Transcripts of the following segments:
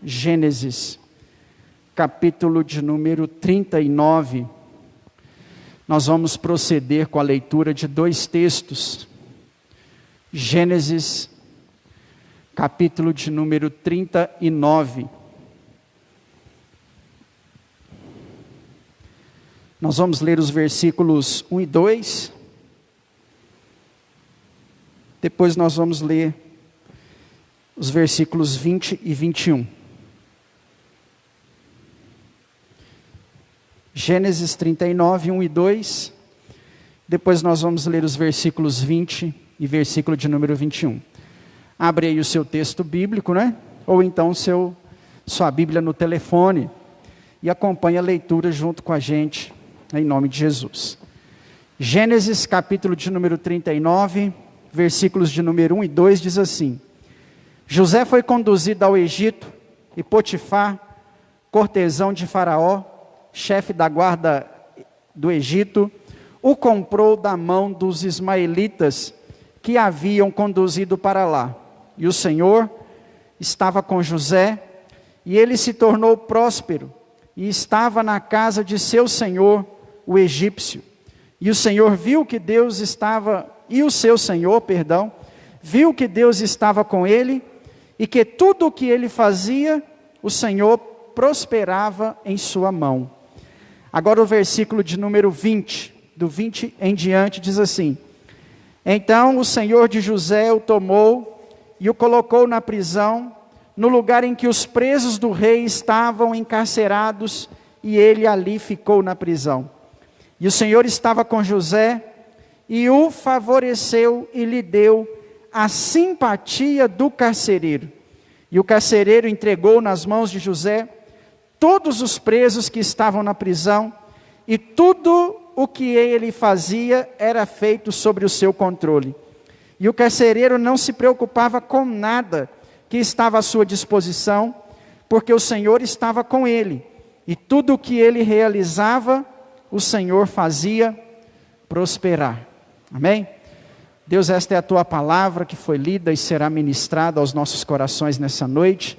Gênesis, capítulo de número 39. Nós vamos proceder com a leitura de dois textos. Gênesis, capítulo de número 39. Nós vamos ler os versículos 1 e 2. Depois nós vamos ler os versículos 20 e 21. Gênesis 39, 1 e 2. Depois nós vamos ler os versículos 20 e versículo de número 21. Abre aí o seu texto bíblico, né? Ou então sua Bíblia no telefone. E acompanhe a leitura junto com a gente, em nome de Jesus. Gênesis capítulo de número 39, versículos de número 1 e 2 diz assim: José foi conduzido ao Egito, e Potifar, cortesão de Faraó, chefe da guarda do Egito, o comprou da mão dos ismaelitas que haviam conduzido para lá. E o Senhor estava com José, e ele se tornou próspero, e estava na casa de seu senhor, o egípcio. E o Senhor viu que Deus estava, viu que Deus estava com ele, e que tudo o que ele fazia, o Senhor prosperava em sua mão. Agora o versículo de número 20, do 20 em diante, diz assim: Então o Senhor de José o tomou e o colocou na prisão, no lugar em que os presos do rei estavam encarcerados, e ele ali ficou na prisão. E o Senhor estava com José, e o favoreceu e lhe deu a simpatia do carcereiro. E o carcereiro entregou nas mãos de José todos os presos que estavam na prisão, e tudo o que ele fazia era feito sobre o seu controle. E o carcereiro não se preocupava com nada que estava à sua disposição, porque o Senhor estava com ele, e tudo o que ele realizava, o Senhor fazia prosperar. Amém? Deus, esta é a tua palavra que foi lida e será ministrada aos nossos corações nessa noite.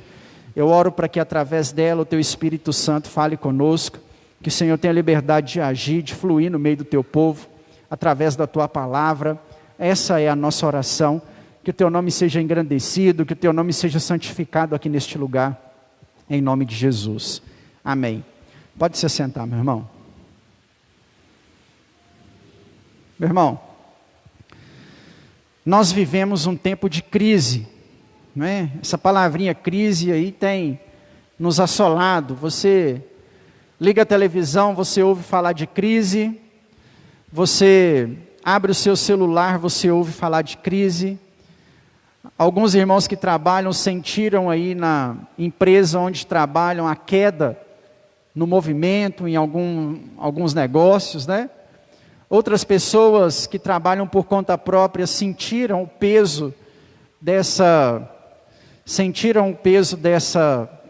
Eu oro para que através dela o teu Espírito Santo fale conosco, que o Senhor tenha liberdade de agir, de fluir no meio do teu povo, através da tua palavra. Essa é a nossa oração, que o teu nome seja engrandecido, que o teu nome seja santificado aqui neste lugar, em nome de Jesus. Amém. Pode se sentar, meu irmão. Meu irmão, nós vivemos um tempo de crise, não é? Essa palavrinha crise aí tem nos assolado. Você liga a televisão, você ouve falar de crise, você abre o seu celular, você ouve falar de crise. Alguns irmãos que trabalham sentiram aí na empresa onde trabalham a queda no movimento, em alguns negócios, né? Outras pessoas que trabalham por conta própria sentiram o peso dessa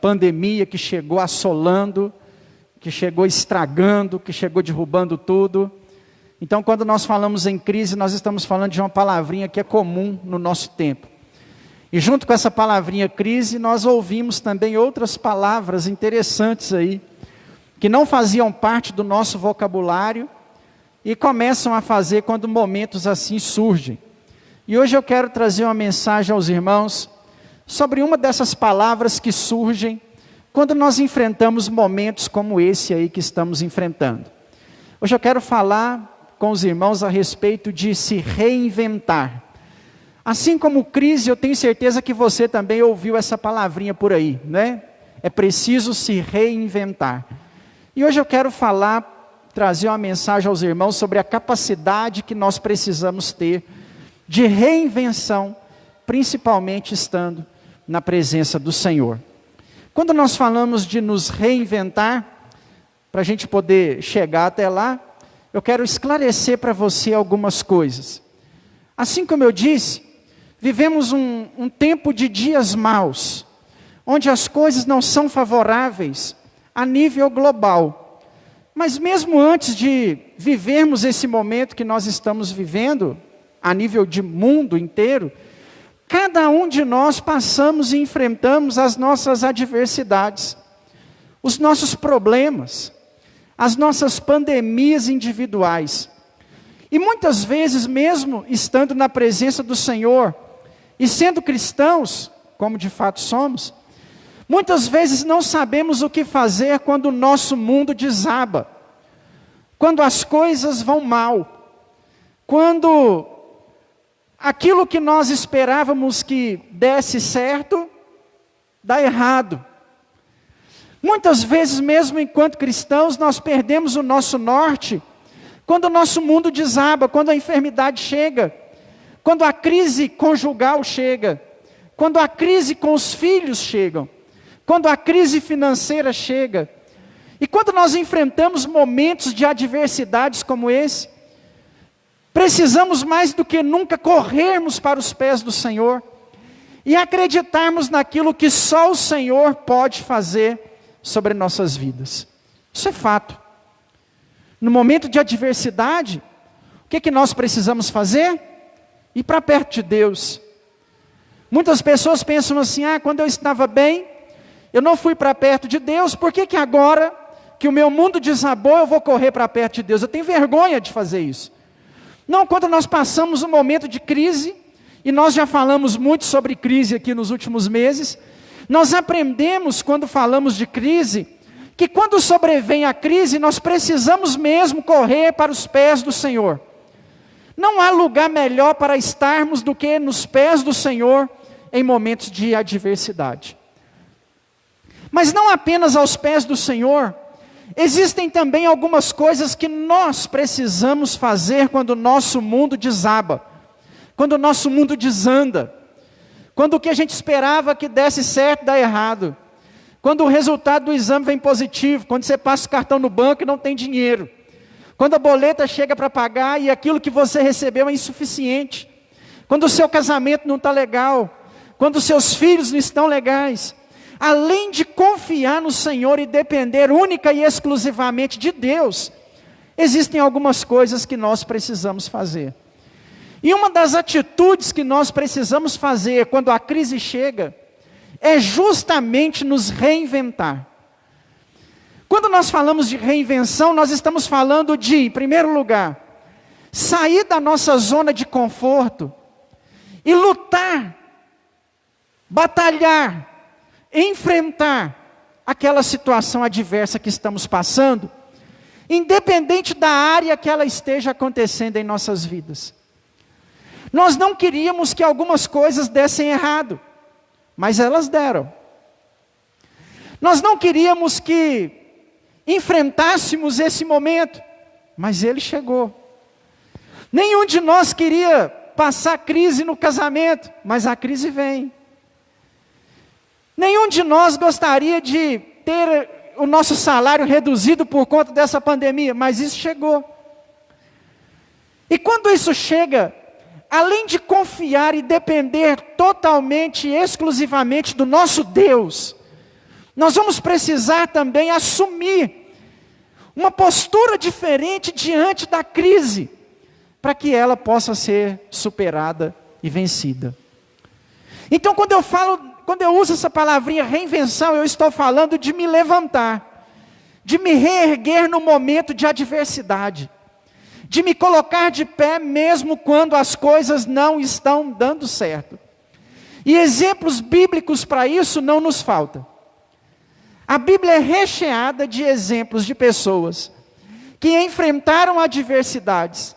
pandemia que chegou assolando, que chegou estragando, que chegou derrubando tudo. Então, quando nós falamos em crise, nós estamos falando de uma palavrinha que é comum no nosso tempo. E junto com essa palavrinha crise, nós ouvimos também outras palavras interessantes aí, que não faziam parte do nosso vocabulário, e começam a fazer quando momentos assim surgem. E hoje eu quero trazer uma mensagem aos irmãos sobre uma dessas palavras que surgem quando nós enfrentamos momentos como esse aí que estamos enfrentando. Hoje eu quero falar com os irmãos a respeito de se reinventar. Assim como crise, eu tenho certeza que você também ouviu essa palavrinha por aí, né? É preciso se reinventar. E hoje eu quero trazer uma mensagem aos irmãos sobre a capacidade que nós precisamos ter de reinvenção, principalmente estando na presença do Senhor. Quando nós falamos de nos reinventar, para a gente poder chegar até lá, eu quero esclarecer para você algumas coisas. Assim como eu disse, vivemos um tempo de dias maus, onde as coisas não são favoráveis a nível global. Mas mesmo antes de vivermos esse momento que nós estamos vivendo, a nível de mundo inteiro, Cada um de nós passamos e enfrentamos as nossas adversidades, os nossos problemas, as nossas pandemias individuais. E muitas vezes, mesmo estando na presença do Senhor, e sendo cristãos, como de fato somos, muitas vezes não sabemos o que fazer quando o nosso mundo desaba, quando as coisas vão mal, quando aquilo que nós esperávamos que desse certo, dá errado. Muitas vezes, mesmo enquanto cristãos, nós perdemos o nosso norte, quando o nosso mundo desaba, quando a enfermidade chega, quando a crise conjugal chega, quando a crise com os filhos chegam, quando a crise financeira chega, e quando nós enfrentamos momentos de adversidades como esse, precisamos mais do que nunca corrermos para os pés do Senhor e acreditarmos naquilo que só o Senhor pode fazer sobre nossas vidas. Isso é fato. No momento de adversidade, o que nós precisamos fazer? Ir para perto de Deus. Muitas pessoas pensam assim, quando eu estava bem, eu não fui para perto de Deus, por que agora que o meu mundo desabou, eu vou correr para perto de Deus? Eu tenho vergonha de fazer isso. Não, quando nós passamos um momento de crise, e nós já falamos muito sobre crise aqui nos últimos meses, nós aprendemos quando falamos de crise, que quando sobrevém a crise, nós precisamos mesmo correr para os pés do Senhor. Não há lugar melhor para estarmos do que nos pés do Senhor em momentos de adversidade. Mas não apenas aos pés do Senhor, existem também algumas coisas que nós precisamos fazer quando o nosso mundo desaba, quando o nosso mundo desanda, quando o que a gente esperava que desse certo dá errado, quando o resultado do exame vem positivo, quando você passa o cartão no banco e não tem dinheiro, quando a boleta chega para pagar e aquilo que você recebeu é insuficiente, quando o seu casamento não está legal, quando os seus filhos não estão legais. Além de confiar no Senhor e depender única e exclusivamente de Deus, existem algumas coisas que nós precisamos fazer. E uma das atitudes que nós precisamos fazer quando a crise chega, é justamente nos reinventar. Quando nós falamos de reinvenção, nós estamos falando de, em primeiro lugar, sair da nossa zona de conforto e lutar, batalhar, enfrentar aquela situação adversa que estamos passando, independente da área que ela esteja acontecendo em nossas vidas. Nós não queríamos que algumas coisas dessem errado, mas elas deram. Nós não queríamos que enfrentássemos esse momento, mas ele chegou. Nenhum de nós queria passar crise no casamento, mas a crise vem. Nenhum de nós gostaria de ter o nosso salário reduzido por conta dessa pandemia, mas isso chegou. E quando isso chega, além de confiar e depender totalmente e exclusivamente do nosso Deus, nós vamos precisar também assumir uma postura diferente diante da crise, para que ela possa ser superada e vencida. Então, quando eu uso essa palavrinha reinvenção, eu estou falando de me levantar, de me reerguer no momento de adversidade, de me colocar de pé mesmo quando as coisas não estão dando certo. E exemplos bíblicos para isso não nos faltam. A Bíblia é recheada de exemplos de pessoas que enfrentaram adversidades,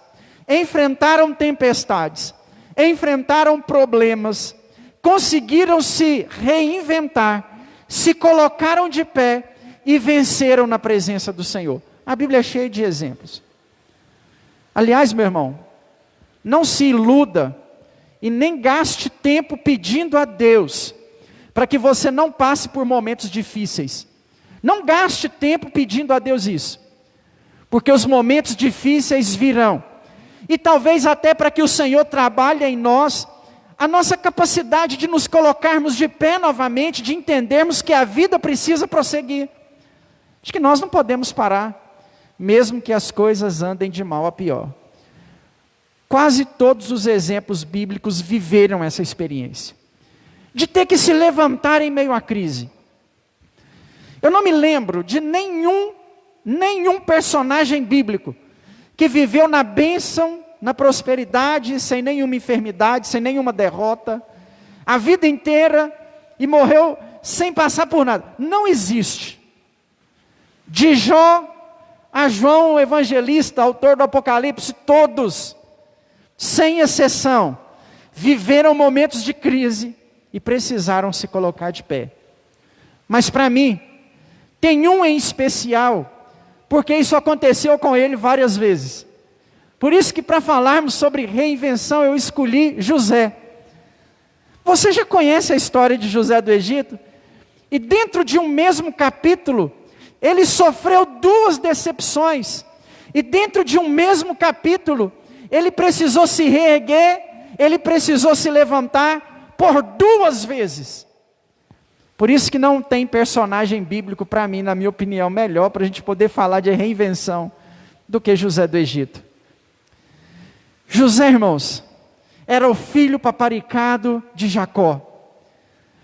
enfrentaram tempestades, enfrentaram problemas, conseguiram se reinventar, se colocaram de pé e venceram na presença do Senhor. A Bíblia é cheia de exemplos. Aliás, meu irmão, não se iluda e nem gaste tempo pedindo a Deus para que você não passe por momentos difíceis. Não gaste tempo pedindo a Deus isso, porque os momentos difíceis virão. E talvez até para que o Senhor trabalhe em nós a nossa capacidade de nos colocarmos de pé novamente, de entendermos que a vida precisa prosseguir. Acho que nós não podemos parar, mesmo que as coisas andem de mal a pior. Quase todos os exemplos bíblicos viveram essa experiência, de ter que se levantar em meio à crise. Eu não me lembro de nenhum personagem bíblico que viveu na bênção, na prosperidade, sem nenhuma enfermidade, sem nenhuma derrota, a vida inteira, e morreu sem passar por nada. Não existe. De Jó a João o evangelista, autor do Apocalipse, todos, sem exceção, viveram momentos de crise e precisaram se colocar de pé. Mas para mim, tem um em especial, porque isso aconteceu com ele várias vezes. Por isso que, para falarmos sobre reinvenção, eu escolhi José. Você já conhece a história de José do Egito? E dentro de um mesmo capítulo, ele sofreu 2 decepções. E dentro de um mesmo capítulo, ele precisou se reerguer, ele precisou se levantar por 2 vezes. Por isso que não tem personagem bíblico, para mim, na minha opinião, melhor para a gente poder falar de reinvenção do que José do Egito. José, irmãos, era o filho paparicado de Jacó.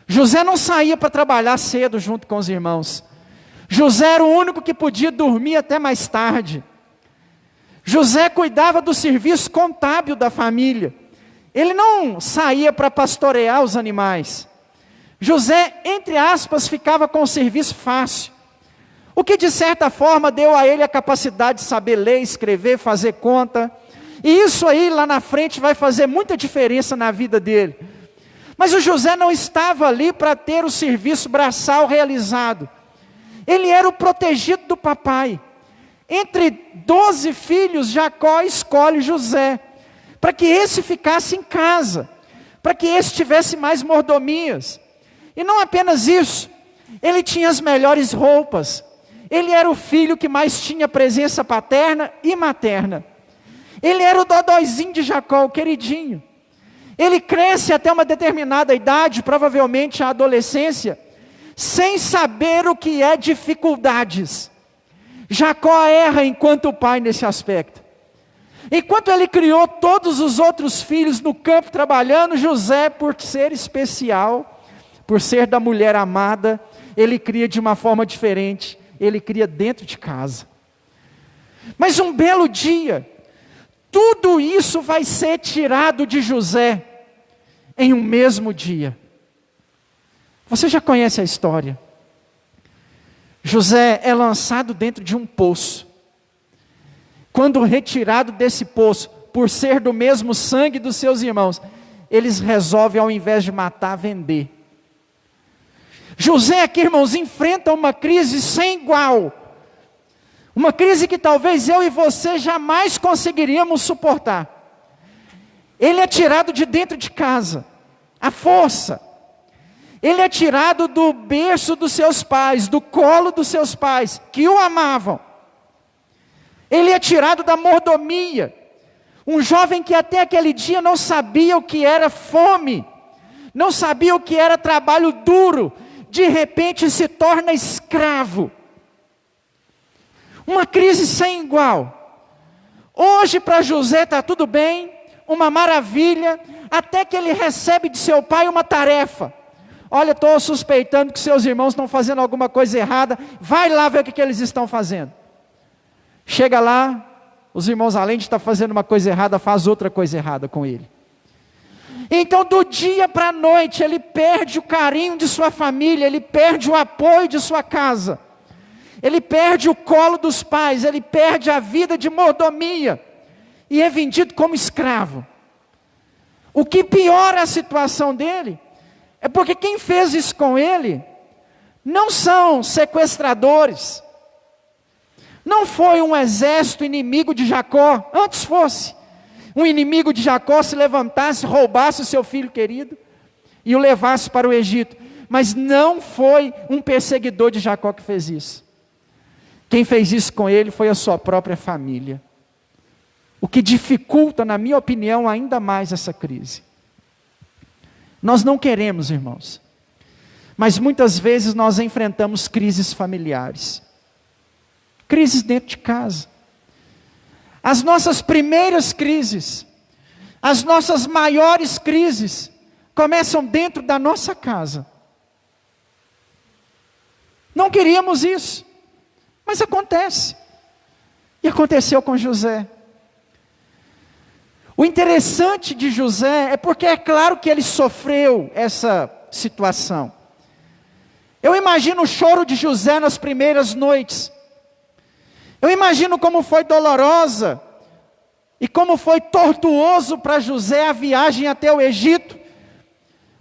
José não saía para trabalhar cedo junto com os irmãos. José era o único que podia dormir até mais tarde. José cuidava do serviço contábil da família. Ele não saía para pastorear os animais. José, entre aspas, ficava com o serviço fácil. O que de certa forma deu a ele a capacidade de saber ler, escrever, fazer conta. E isso aí lá na frente vai fazer muita diferença na vida dele. Mas o José não estava ali para ter o serviço braçal realizado. Ele era o protegido do papai. Entre 12 filhos, Jacó escolhe José, para que esse ficasse em casa, para que esse tivesse mais mordomias. E não apenas isso, ele tinha as melhores roupas, ele era o filho que mais tinha presença paterna e materna. Ele era o dodóizinho de Jacó, o queridinho. Ele cresce até uma determinada idade, provavelmente a adolescência, sem saber o que é dificuldades. Jacó erra enquanto pai nesse aspecto. Enquanto ele criou todos os outros filhos no campo trabalhando, José, por ser especial, por ser da mulher amada, ele cria de uma forma diferente, ele cria dentro de casa. Mas um belo dia, tudo isso vai ser tirado de José, em um mesmo dia. Você já conhece a história. José é lançado dentro de um poço. Quando retirado desse poço, por ser do mesmo sangue dos seus irmãos, eles resolvem, ao invés de matar, vender. José aqui, irmãos, enfrenta uma crise sem igual. Uma crise que talvez eu e você jamais conseguiríamos suportar. Ele é tirado de dentro de casa, à força. Ele é tirado do berço dos seus pais, do colo dos seus pais, que o amavam. Ele é tirado da mordomia. Um jovem que até aquele dia não sabia o que era fome, não sabia o que era trabalho duro, de repente se torna escravo. Uma crise sem igual. Hoje para José está tudo bem, uma maravilha, até que ele recebe de seu pai uma tarefa. Olha, estou suspeitando que seus irmãos estão fazendo alguma coisa errada, vai lá ver o que eles estão fazendo. Chega lá, os irmãos, além de estar fazendo uma coisa errada, faz outra coisa errada com ele. Então, do dia para a noite, ele perde o carinho de sua família, ele perde o apoio de sua casa, ele perde o colo dos pais, ele perde a vida de mordomia, e é vendido como escravo. O que piora a situação dele, é porque quem fez isso com ele, não são sequestradores, não foi um exército inimigo de Jacó, antes fosse um inimigo de Jacó se levantasse, roubasse o seu filho querido e o levasse para o Egito. Mas não foi um perseguidor de Jacó que fez isso. Quem fez isso com ele foi a sua própria família. O que dificulta, na minha opinião, ainda mais essa crise. Nós não queremos, irmãos, mas muitas vezes nós enfrentamos crises familiares. Crises dentro de casa. As nossas primeiras crises As nossas maiores crises começam dentro da nossa casa. Não queríamos isso, mas acontece. E aconteceu com José. O interessante de José é porque é claro que ele sofreu essa situação. Eu imagino o choro de José nas primeiras noites. Eu imagino como foi dolorosa e como foi tortuoso para José a viagem até o Egito.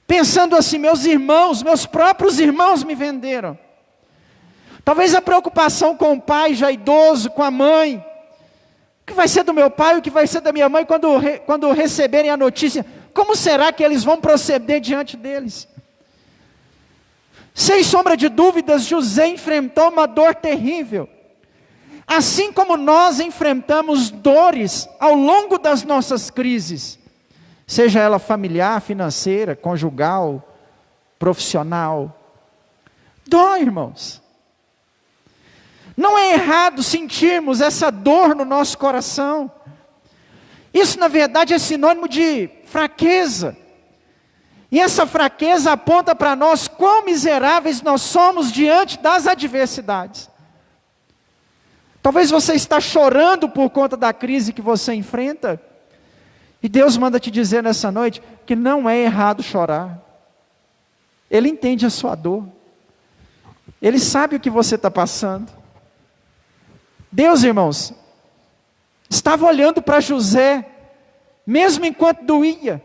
Pensando assim, meus irmãos, meus próprios irmãos me venderam. Talvez a preocupação com o pai já idoso, com a mãe. O que vai ser do meu pai, o que vai ser da minha mãe quando receberem a notícia? Como será que eles vão proceder diante deles? Sem sombra de dúvidas, José enfrentou uma dor terrível. Assim como nós enfrentamos dores ao longo das nossas crises, seja ela familiar, financeira, conjugal, profissional. Dói, irmãos. Não é errado sentirmos essa dor no nosso coração. Isso, na verdade, é sinônimo de fraqueza. E essa fraqueza aponta para nós quão miseráveis nós somos diante das adversidades. Talvez você está chorando por conta da crise que você enfrenta. E Deus manda te dizer nessa noite que não é errado chorar. Ele entende a sua dor. Ele sabe o que você está passando. Deus, irmãos, estava olhando para José, mesmo enquanto doía.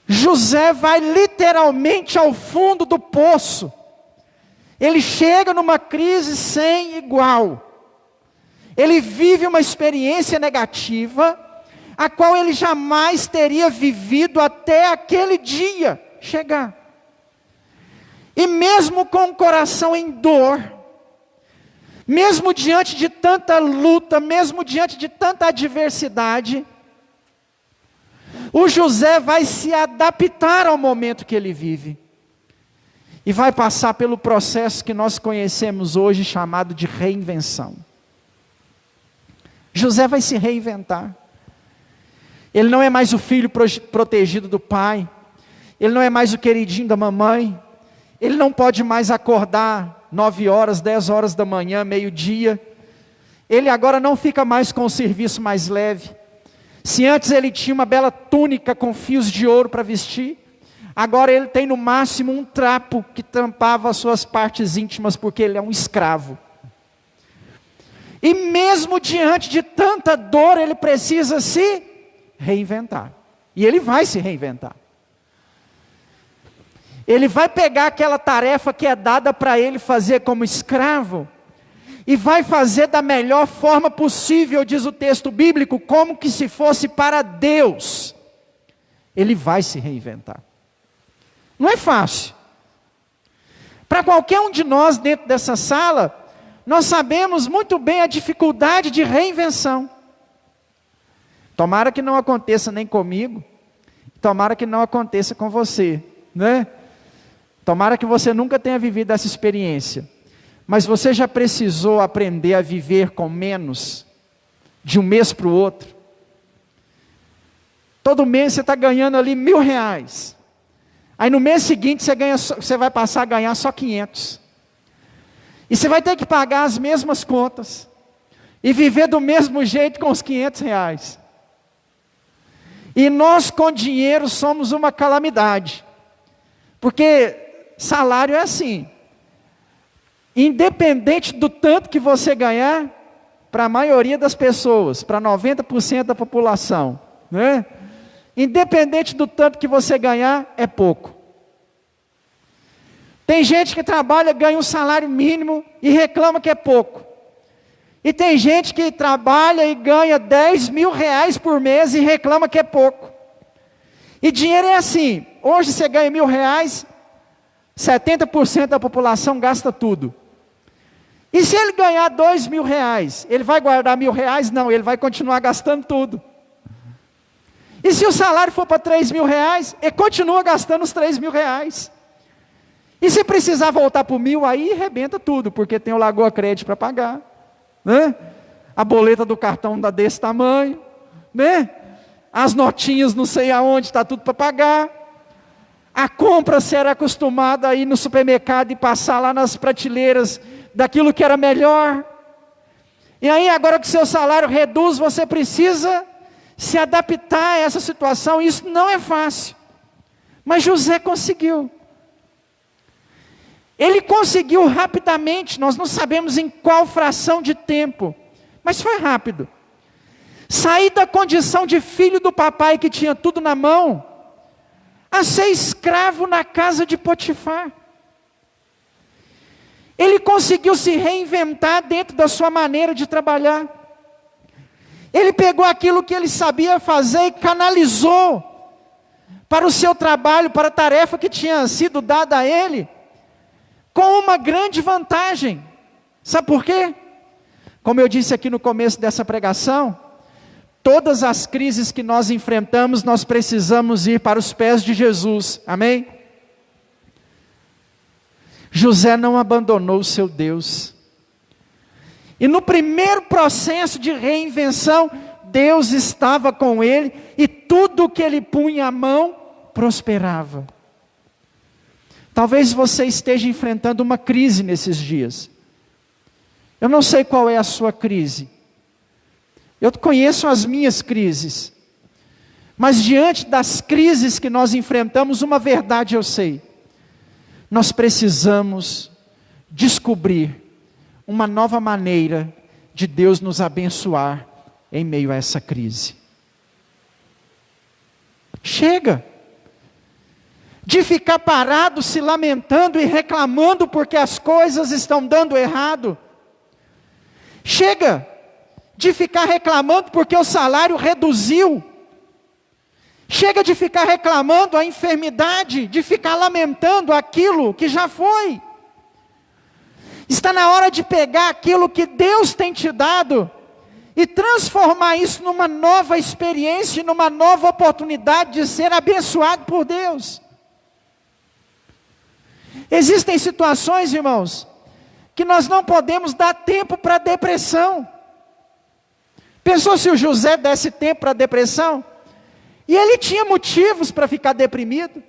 José vai literalmente ao fundo do poço. Ele chega numa crise sem igual. Ele vive uma experiência negativa, a qual ele jamais teria vivido até aquele dia chegar. E mesmo com o coração em dor, mesmo diante de tanta luta, mesmo diante de tanta adversidade, o José vai se adaptar ao momento que ele vive. E vai passar pelo processo que nós conhecemos hoje, chamado de reinvenção. José vai se reinventar. Ele não é mais o filho protegido do pai. Ele não é mais o queridinho da mamãe. Ele não pode mais acordar 9 horas, 10 horas da manhã, meio-dia. Ele agora não fica mais com o serviço mais leve. Se antes ele tinha uma bela túnica com fios de ouro para vestir, agora ele tem no máximo um trapo que tampava as suas partes íntimas, porque ele é um escravo. E mesmo diante de tanta dor, ele precisa se reinventar. E ele vai se reinventar. Ele vai pegar aquela tarefa que é dada para ele fazer como escravo, e vai fazer da melhor forma possível, diz o texto bíblico, como que se fosse para Deus. Ele vai se reinventar. Não é fácil. Para qualquer um de nós dentro dessa sala, nós sabemos muito bem a dificuldade de reinvenção. Tomara que não aconteça nem comigo, tomara que não aconteça com você, né? Tomara que você nunca tenha vivido essa experiência. Mas você já precisou aprender a viver com menos, de um mês para o outro? Todo mês você está ganhando ali R$1.000. Aí no mês seguinte você vai passar a ganhar só 500. E você vai ter que pagar as mesmas contas. E viver do mesmo jeito com os R$500. E nós com dinheiro somos uma calamidade. Porque salário é assim. Independente do tanto que você ganhar, para a maioria das pessoas, para 90% da população, né? Independente do tanto que você ganhar, é pouco. Tem gente que trabalha, ganha um salário mínimo e reclama que é pouco. E tem gente que trabalha e ganha R$10.000 por mês e reclama que é pouco. E dinheiro é assim, hoje você ganha R$1.000, 70% da população gasta tudo. E se ele ganhar R$2.000, ele vai guardar R$1.000? Não, ele vai continuar gastando tudo. E se o salário for para R$3.000, ele continua gastando os R$3.000. E se precisar voltar para o 1.000, aí arrebenta tudo, porque tem o Lagoa Crédito para pagar, né? A boleta do cartão dá desse tamanho, né? As notinhas não sei aonde, está tudo para pagar. A compra, você era acostumado a ir no supermercado e passar lá nas prateleiras daquilo que era melhor. E aí agora que seu salário reduz, você precisa se adaptar a essa situação. Isso não é fácil. Mas José conseguiu. Ele conseguiu rapidamente, nós não sabemos em qual fração de tempo, mas foi rápido. Sair da condição de filho do papai que tinha tudo na mão, a ser escravo na casa de Potifar. Ele conseguiu se reinventar dentro da sua maneira de trabalhar. Ele pegou aquilo que ele sabia fazer e canalizou para o seu trabalho, para a tarefa que tinha sido dada a ele, com uma grande vantagem. Sabe por quê? Como eu disse aqui no começo dessa pregação, todas as crises que nós enfrentamos, nós precisamos ir para os pés de Jesus, amém? José não abandonou o seu Deus, e no primeiro processo de reinvenção, Deus estava com ele, e tudo que ele punha a mão, prosperava. Talvez você esteja enfrentando uma crise nesses dias, eu não sei qual é a sua crise, eu conheço as minhas crises, mas diante das crises que nós enfrentamos, uma verdade eu sei, nós precisamos descobrir uma nova maneira de Deus nos abençoar em meio a essa crise. Chega de ficar parado se lamentando e reclamando porque as coisas estão dando errado. Chega de ficar reclamando porque o salário reduziu. Chega de ficar reclamando a enfermidade, de ficar lamentando aquilo que já foi. Está na hora de pegar aquilo que Deus tem te dado e transformar isso numa nova experiência, numa nova oportunidade de ser abençoado por Deus. Existem situações, irmãos, que nós não podemos dar tempo para a depressão. Pensou se o José desse tempo para a depressão? E ele tinha motivos para ficar deprimido.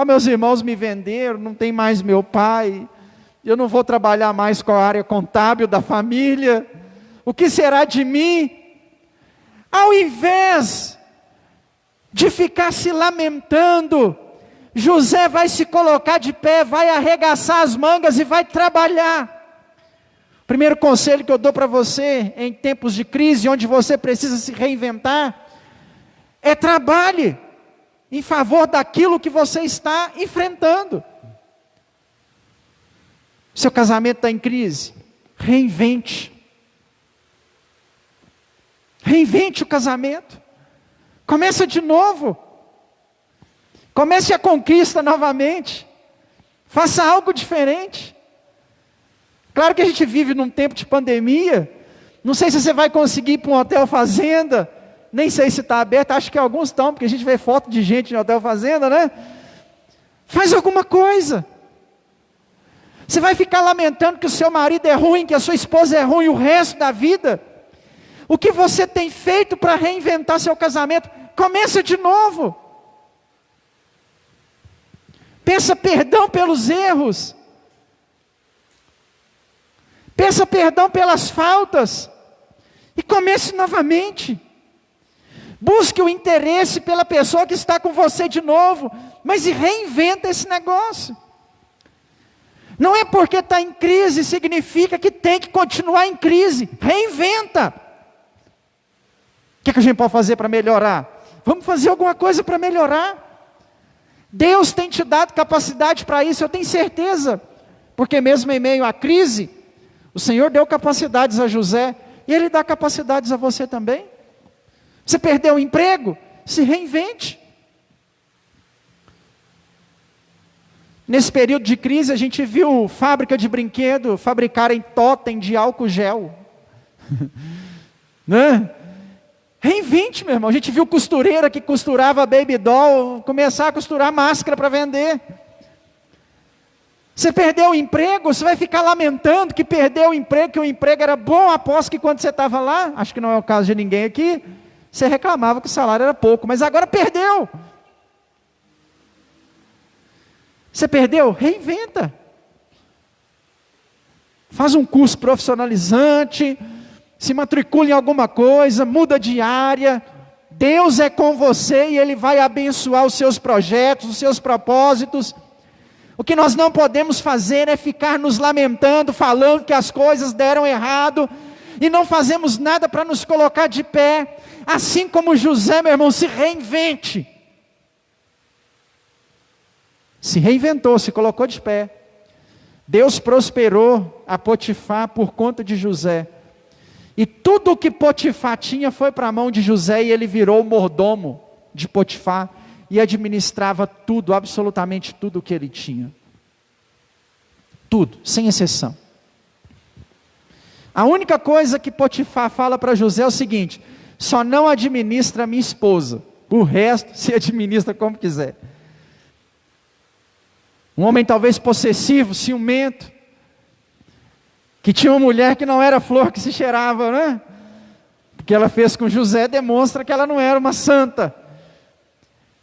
Meus irmãos me venderam, não tem mais meu pai, eu não vou trabalhar mais com a área contábil da família, o que será de mim? Ao invés de ficar se lamentando, José vai se colocar de pé, vai arregaçar as mangas e vai trabalhar. Primeiro conselho que eu dou para você, em tempos de crise, onde você precisa se reinventar, é trabalhe em favor daquilo que você está enfrentando. Seu casamento está em crise, reinvente. Reinvente o casamento. Começa de novo. Comece a conquista novamente. Faça algo diferente. Claro que a gente vive num tempo de pandemia. Não sei se você vai conseguir ir para um hotel fazenda. Nem sei se está aberto. Acho que alguns estão, porque a gente vê foto de gente em hotel fazenda, né? Faz alguma coisa. Você vai ficar lamentando que o seu marido é ruim, que a sua esposa é ruim o resto da vida? O que você tem feito para reinventar seu casamento? Começa de novo. Peça perdão pelos erros. Peça perdão pelas faltas. E comece novamente. Busque o interesse pela pessoa que está com você de novo. Mas reinventa esse negócio. Não é porque está em crise, significa que tem que continuar em crise. Reinventa. O que a gente pode fazer para melhorar? Vamos fazer alguma coisa para melhorar. Deus tem te dado capacidade para isso, eu tenho certeza. Porque mesmo em meio à crise, o Senhor deu capacidades a José, e Ele dá capacidades a você também. Você perdeu o emprego? Se reinvente. Nesse período de crise, a gente viu fábrica de brinquedo fabricarem totem de álcool gel. Né? Reinvente, meu irmão. A gente viu costureira que costurava baby doll começar a costurar máscara para vender. Você perdeu o emprego, você vai ficar lamentando que perdeu o emprego, que o emprego era bom após que quando você estava lá. Acho que não é o caso de ninguém aqui. Você reclamava que o salário era pouco, mas agora perdeu. Você perdeu? Reinventa. Faz um curso profissionalizante, se matricule em alguma coisa, muda de área. Deus é com você e Ele vai abençoar os seus projetos, os seus propósitos. O que nós não podemos fazer é ficar nos lamentando, falando que as coisas deram errado, e não fazemos nada para nos colocar de pé. Assim como José, meu irmão, se reinvente. Se reinventou, se colocou de pé. Deus prosperou a Potifar por conta de José. E tudo o que Potifar tinha foi para a mão de José, e ele virou o mordomo de Potifar e administrava tudo, absolutamente tudo o que ele tinha. Tudo, sem exceção. A única coisa que Potifar fala para José é o seguinte: só não administra a minha esposa, o resto se administra como quiser. Um homem talvez possessivo, ciumento, que tinha uma mulher que não era flor que se cheirava, né? O que ela fez com José demonstra que ela não era uma santa.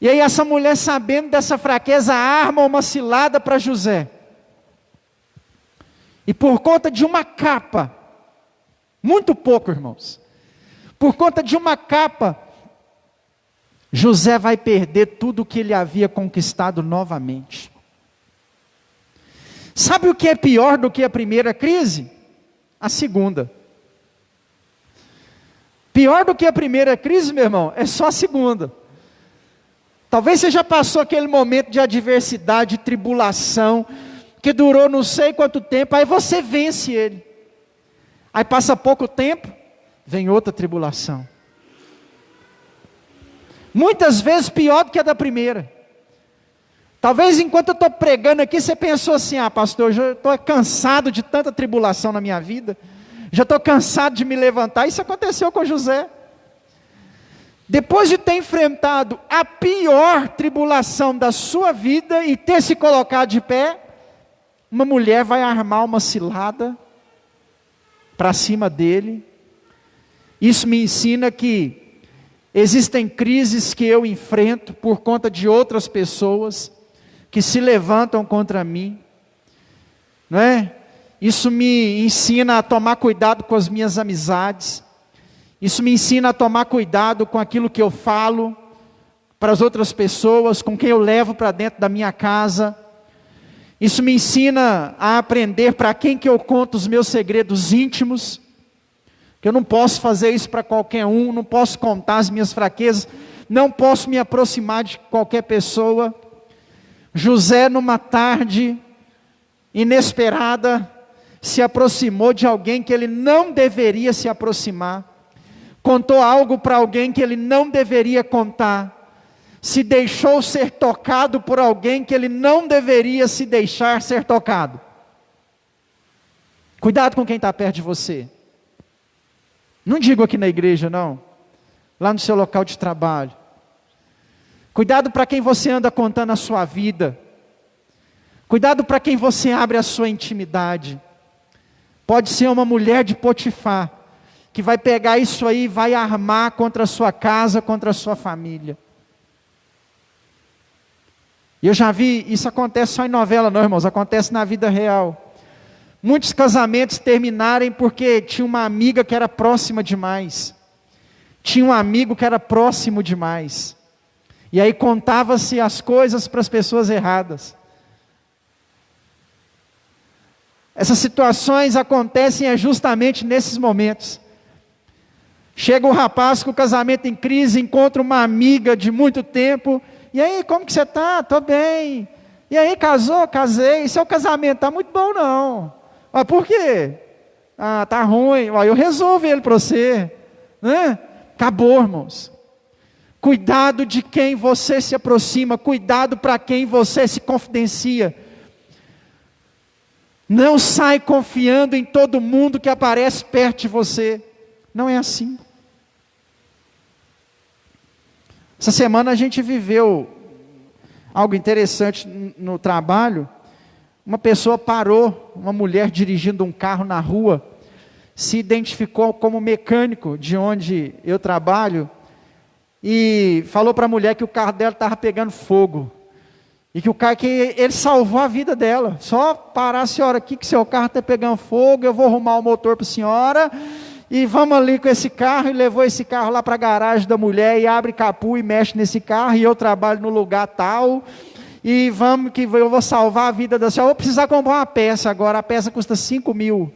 E aí essa mulher, sabendo dessa fraqueza, arma uma cilada para José. E por conta de uma capa, muito pouco, irmãos, por conta de uma capa, José vai perder tudo o que ele havia conquistado novamente. Sabe o que é pior do que a primeira crise? A segunda. Pior do que a primeira crise, meu irmão, é só a segunda. Talvez você já passou aquele momento de adversidade, de tribulação, que durou não sei quanto tempo, aí você vence ele. Aí passa pouco tempo, vem outra tribulação. Muitas vezes pior do que a da primeira. Talvez enquanto eu estou pregando aqui, você pensou assim: ah, pastor, eu já estou cansado de tanta tribulação na minha vida, já estou cansado de me levantar. Isso aconteceu com José. Depois de ter enfrentado a pior tribulação da sua vida e ter se colocado de pé, uma mulher vai armar uma cilada para cima dele. Isso me ensina que existem crises que eu enfrento por conta de outras pessoas que se levantam contra mim, não é? Isso me ensina a tomar cuidado com as minhas amizades. Isso me ensina a tomar cuidado com aquilo que eu falo para as outras pessoas, com quem eu levo para dentro da minha casa. Isso me ensina a aprender para quem que eu conto os meus segredos íntimos, que eu não posso fazer isso para qualquer um, não posso contar as minhas fraquezas, não posso me aproximar de qualquer pessoa. José, numa tarde inesperada, se aproximou de alguém que ele não deveria se aproximar, contou algo para alguém que ele não deveria contar, se deixou ser tocado por alguém que ele não deveria se deixar ser tocado. Cuidado com quem está perto de você. Não digo aqui na igreja, não, lá no seu local de trabalho. Cuidado para quem você anda contando a sua vida. Cuidado para quem você abre a sua intimidade. Pode ser uma mulher de Potifar, que vai pegar isso aí e vai armar contra a sua casa, contra a sua família. E eu já vi, isso acontece só em novela não, irmãos, acontece na vida real. Muitos casamentos terminarem porque tinha uma amiga que era próxima demais. Tinha um amigo que era próximo demais. E aí contava-se as coisas para as pessoas erradas. Essas situações acontecem justamente nesses momentos. Chega um rapaz com o casamento em crise, encontra uma amiga de muito tempo. E aí, como que você está? Estou bem. E aí, casou? Casei. Seu casamento está muito bom, não. Ah, por quê? Ah, está ruim. Ah, eu resolvo ele para você. Né? Acabou, irmãos. Cuidado de quem você se aproxima. Cuidado para quem você se confidencia. Não sai confiando em todo mundo que aparece perto de você. Não é assim. Essa semana a gente viveu algo interessante no trabalho. Uma pessoa parou, uma mulher dirigindo um carro na rua, se identificou como mecânico de onde eu trabalho, e falou para a mulher que o carro dela estava pegando fogo. E que ele salvou a vida dela. Só parar a senhora aqui que seu carro está pegando fogo, eu vou arrumar o motor para a senhora, e vamos ali com esse carro, e levou esse carro lá para a garagem da mulher, e abre capu e mexe nesse carro, e eu trabalho no lugar tal, e vamos que eu vou salvar a vida da senhora. Eu vou precisar comprar uma peça agora, a peça custa 5.000.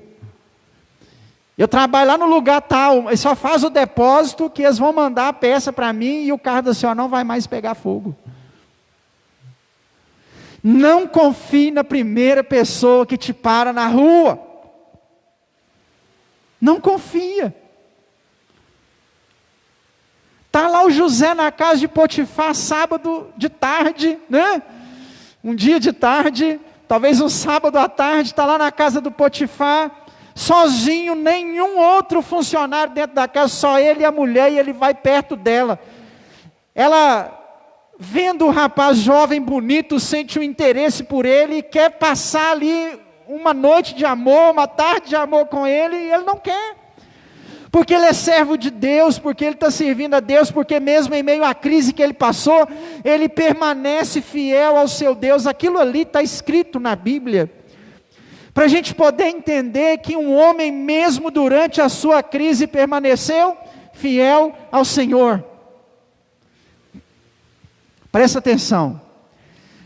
Eu trabalho lá no lugar tal, e só faz o depósito que eles vão mandar a peça para mim, e o carro da senhora não vai mais pegar fogo. Não confie na primeira pessoa que te para na rua. Não confia. Está lá o José na casa de Potifar, sábado de tarde, né? Um dia de tarde, talvez um sábado à tarde, está lá na casa do Potifar, sozinho, nenhum outro funcionário dentro da casa, só ele e a mulher, e ele vai perto dela. Ela, vendo o rapaz jovem, bonito, sente um interesse por ele, e quer passar ali uma noite de amor, uma tarde de amor com ele, e ele não quer. Porque ele é servo de Deus, porque ele está servindo a Deus, porque mesmo em meio à crise que ele passou, ele permanece fiel ao seu Deus. Aquilo ali está escrito na Bíblia. Para a gente poder entender que um homem, mesmo durante a sua crise, permaneceu fiel ao Senhor. Presta atenção.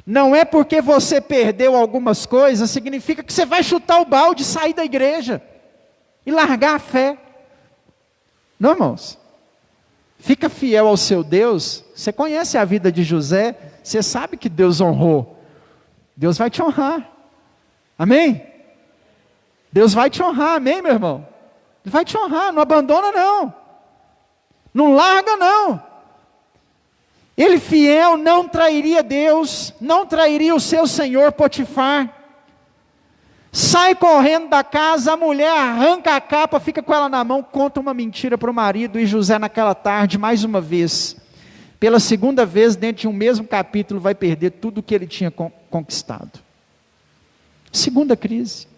Não é porque você perdeu algumas coisas, significa que você vai chutar o balde, sair da igreja e largar a fé. Não, irmãos. Fica fiel ao seu Deus. Você conhece a vida de José, você sabe que Deus honrou. Deus vai te honrar. Amém? Deus vai te honrar, amém, meu irmão? Ele vai te honrar, não abandona não. Não larga não. Ele fiel não trairia Deus, não trairia o seu senhor Potifar. Sai correndo da casa, a mulher arranca a capa, fica com ela na mão, conta uma mentira para o marido, e José naquela tarde, mais uma vez, pela segunda vez, dentro de um mesmo capítulo, vai perder tudo o que ele tinha conquistado. Segunda crise.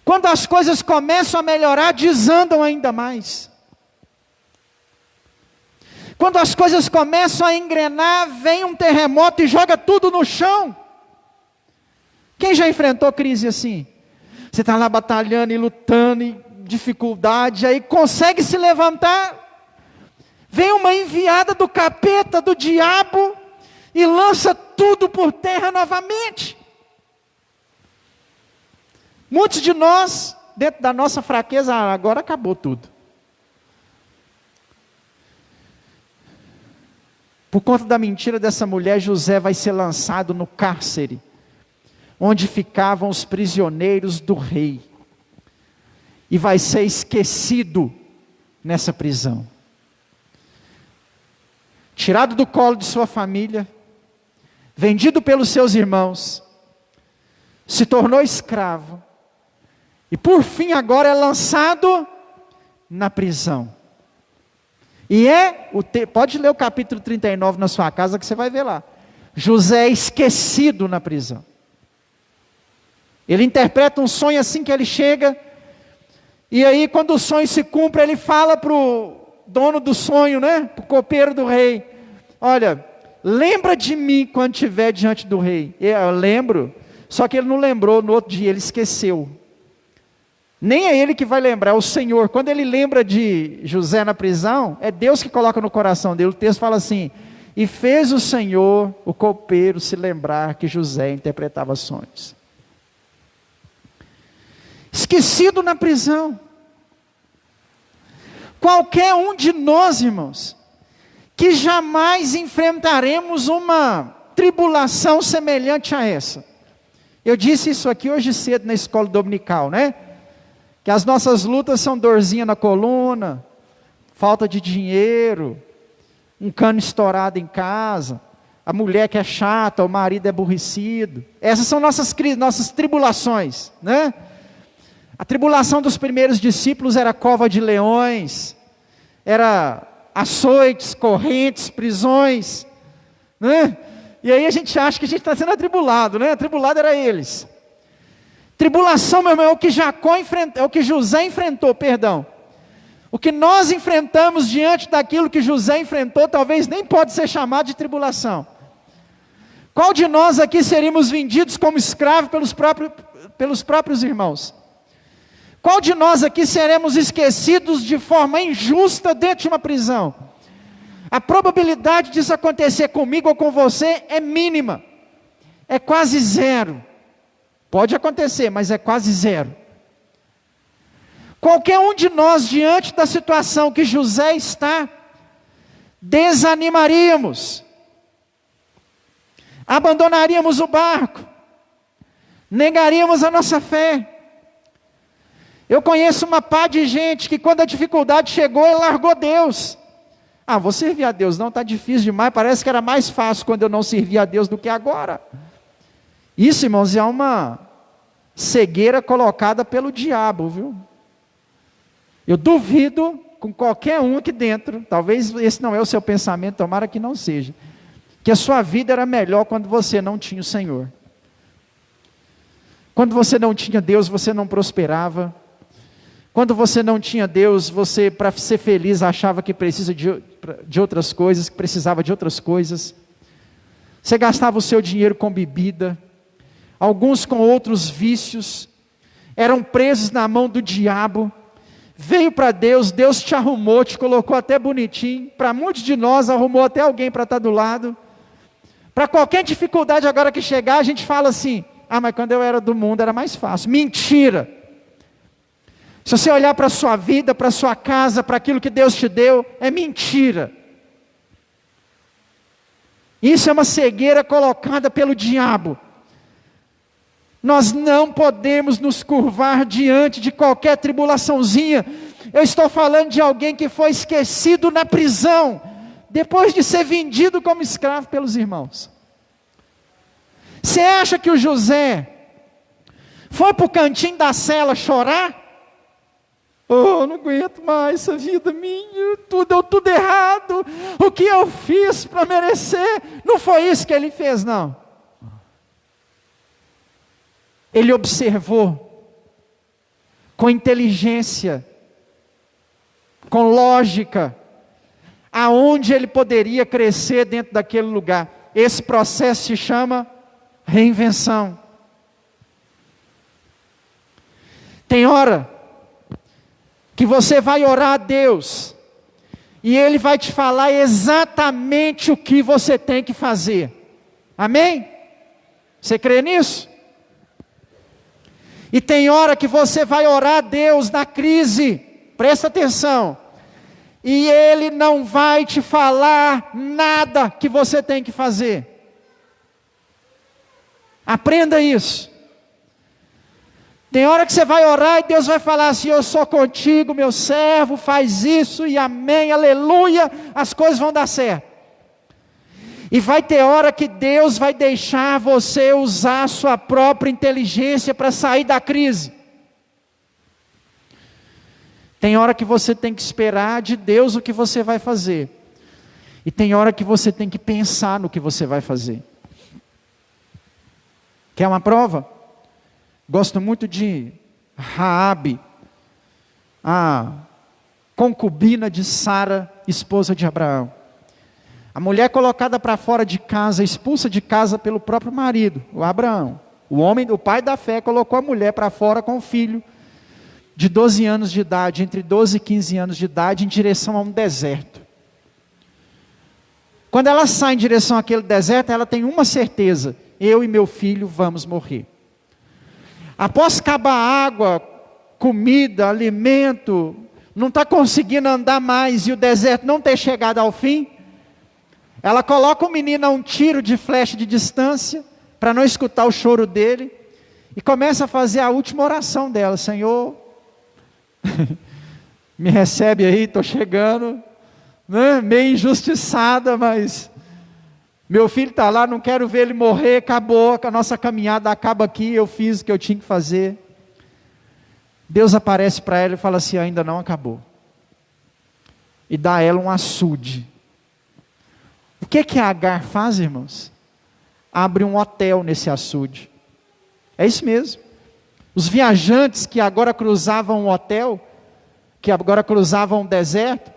Quando as coisas começam a melhorar, desandam ainda mais. Quando as coisas começam a engrenar, vem um terremoto e joga tudo no chão. Quem já enfrentou crise assim? Você está lá batalhando e lutando, e dificuldade, aí consegue se levantar, vem uma enviada do capeta, do diabo, e lança tudo por terra novamente. Muitos de nós, dentro da nossa fraqueza, agora acabou tudo. Por conta da mentira dessa mulher, José vai ser lançado no cárcere, onde ficavam os prisioneiros do rei, e vai ser esquecido nessa prisão. Tirado do colo de sua família, vendido pelos seus irmãos, se tornou escravo, e por fim agora é lançado na prisão. E pode ler o capítulo 39 na sua casa que você vai ver lá. José é esquecido na prisão. Ele interpreta um sonho assim que ele chega, e aí quando o sonho se cumpre, ele fala para o dono do sonho, né? Para o copeiro do rei: olha, lembra de mim quando estiver diante do rei. Eu lembro, só que ele não lembrou no outro dia, ele esqueceu. Nem é ele que vai lembrar, é o Senhor. Quando ele lembra de José na prisão, é Deus que coloca no coração dele. O texto fala assim: e fez o Senhor, o copeiro, se lembrar que José interpretava sonhos. Esquecido na prisão. Qualquer um de nós, irmãos, que jamais enfrentaremos uma tribulação semelhante a essa. Eu disse isso aqui hoje cedo na escola dominical, né? Que as nossas lutas são dorzinha na coluna, falta de dinheiro, um cano estourado em casa, a mulher que é chata, o marido é aborrecido. Essas são nossas tribulações, né? A tribulação dos primeiros discípulos era cova de leões, era açoites, correntes, prisões, né? E aí a gente acha que a gente está sendo atribulado, né? Atribulado era eles. Tribulação, meu irmão, é o que José enfrentou, perdão. O que nós enfrentamos diante daquilo que José enfrentou, talvez nem pode ser chamado de tribulação. Qual de nós aqui seríamos vendidos como escravo pelos próprios irmãos? Qual de nós aqui seremos esquecidos de forma injusta dentro de uma prisão? A probabilidade disso acontecer comigo ou com você é mínima, é quase zero. Pode acontecer, mas é quase zero. Qualquer um de nós, diante da situação que José está, desanimaríamos, abandonaríamos o barco, negaríamos a nossa fé. Eu conheço uma pá de gente que quando a dificuldade chegou, ele largou Deus. Ah, vou servir a Deus, não, está difícil demais, parece que era mais fácil quando eu não servia a Deus do que agora. Isso, irmãos, é uma cegueira colocada pelo diabo, viu? Eu duvido com qualquer um aqui dentro, talvez esse não é o seu pensamento, tomara que não seja, que a sua vida era melhor quando você não tinha o Senhor. Quando você não tinha Deus, você não prosperava. Quando você não tinha Deus, você, para ser feliz, achava que precisa de outras coisas, que precisava de outras coisas. Você gastava o seu dinheiro com bebida, alguns com outros vícios, eram presos na mão do diabo. Veio para Deus, Deus te arrumou, te colocou até bonitinho. Para muitos de nós, arrumou até alguém para estar do lado. Para qualquer dificuldade agora que chegar, a gente fala assim: ah, mas quando eu era do mundo era mais fácil. Mentira! Se você olhar para a sua vida, para a sua casa, para aquilo que Deus te deu, é mentira. Isso é uma cegueira colocada pelo diabo. Nós não podemos nos curvar diante de qualquer tribulaçãozinha. Eu estou falando de alguém que foi esquecido na prisão, depois de ser vendido como escravo pelos irmãos. Você acha que o José foi para o cantinho da cela chorar? Oh, não aguento mais essa vida minha, deu tudo errado, o que eu fiz para merecer? Não foi isso que ele fez, não. Ele observou, com inteligência, com lógica, aonde ele poderia crescer dentro daquele lugar. Esse processo se chama reinvenção. Tem hora que você vai orar a Deus, e Ele vai te falar exatamente o que você tem que fazer. Amém? Você crê nisso? E tem hora que você vai orar a Deus na crise, presta atenção, e Ele não vai te falar nada que você tem que fazer. Aprenda isso. Tem hora que você vai orar e Deus vai falar assim: eu sou contigo, meu servo, faz isso e amém, aleluia, as coisas vão dar certo. E vai ter hora que Deus vai deixar você usar a sua própria inteligência para sair da crise. Tem hora que você tem que esperar de Deus o que você vai fazer. E tem hora que você tem que pensar no que você vai fazer. Quer uma prova? Gosto muito de Raabe, a concubina de Sara, esposa de Abraão. A mulher colocada para fora de casa, expulsa de casa pelo próprio marido, o Abraão. O pai da fé, colocou a mulher para fora com o filho de 12 anos de idade, entre 12 e 15 anos de idade, em direção a um deserto. Quando ela sai em direção àquele deserto, ela tem uma certeza: eu e meu filho vamos morrer. Após acabar água, comida, alimento, não está conseguindo andar mais e o deserto não ter chegado ao fim, ela coloca o menino a um tiro de flecha de distância, para não escutar o choro dele, e começa a fazer a última oração dela: Senhor, me recebe aí, estou chegando, né? Meio injustiçada, mas meu filho está lá, não quero ver ele morrer, acabou, a nossa caminhada acaba aqui, eu fiz o que eu tinha que fazer. Deus aparece para ela e fala assim: ainda não acabou. E dá a ela um açude. O que a Agar faz, irmãos? Abre um hotel nesse açude. É isso mesmo. Os viajantes que agora cruzavam o hotel, que agora cruzavam um deserto,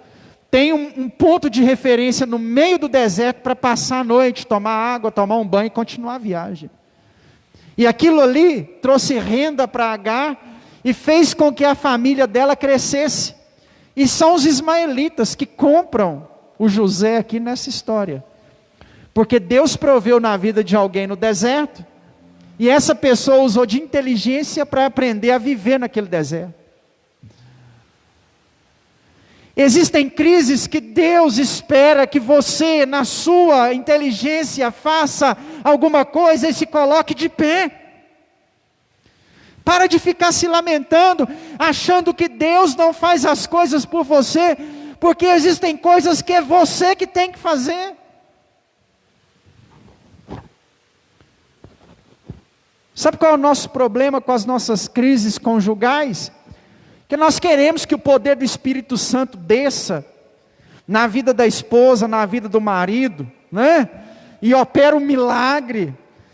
tem um ponto de referência no meio do deserto para passar a noite, tomar água, tomar um banho e continuar a viagem. E aquilo ali trouxe renda para Agar e fez com que a família dela crescesse. E são os ismaelitas que compram o José aqui nessa história. Porque Deus proveu na vida de alguém no deserto, e essa pessoa usou de inteligência para aprender a viver naquele deserto. Existem crises que Deus espera que você, na sua inteligência, faça alguma coisa e se coloque de pé. Para de ficar se lamentando, achando que Deus não faz as coisas por você, porque existem coisas que é você que tem que fazer. Sabe qual é o nosso problema com as nossas crises conjugais? Que nós queremos que o poder do Espírito Santo desça na vida da esposa, na vida do marido, né? E opera um milagre,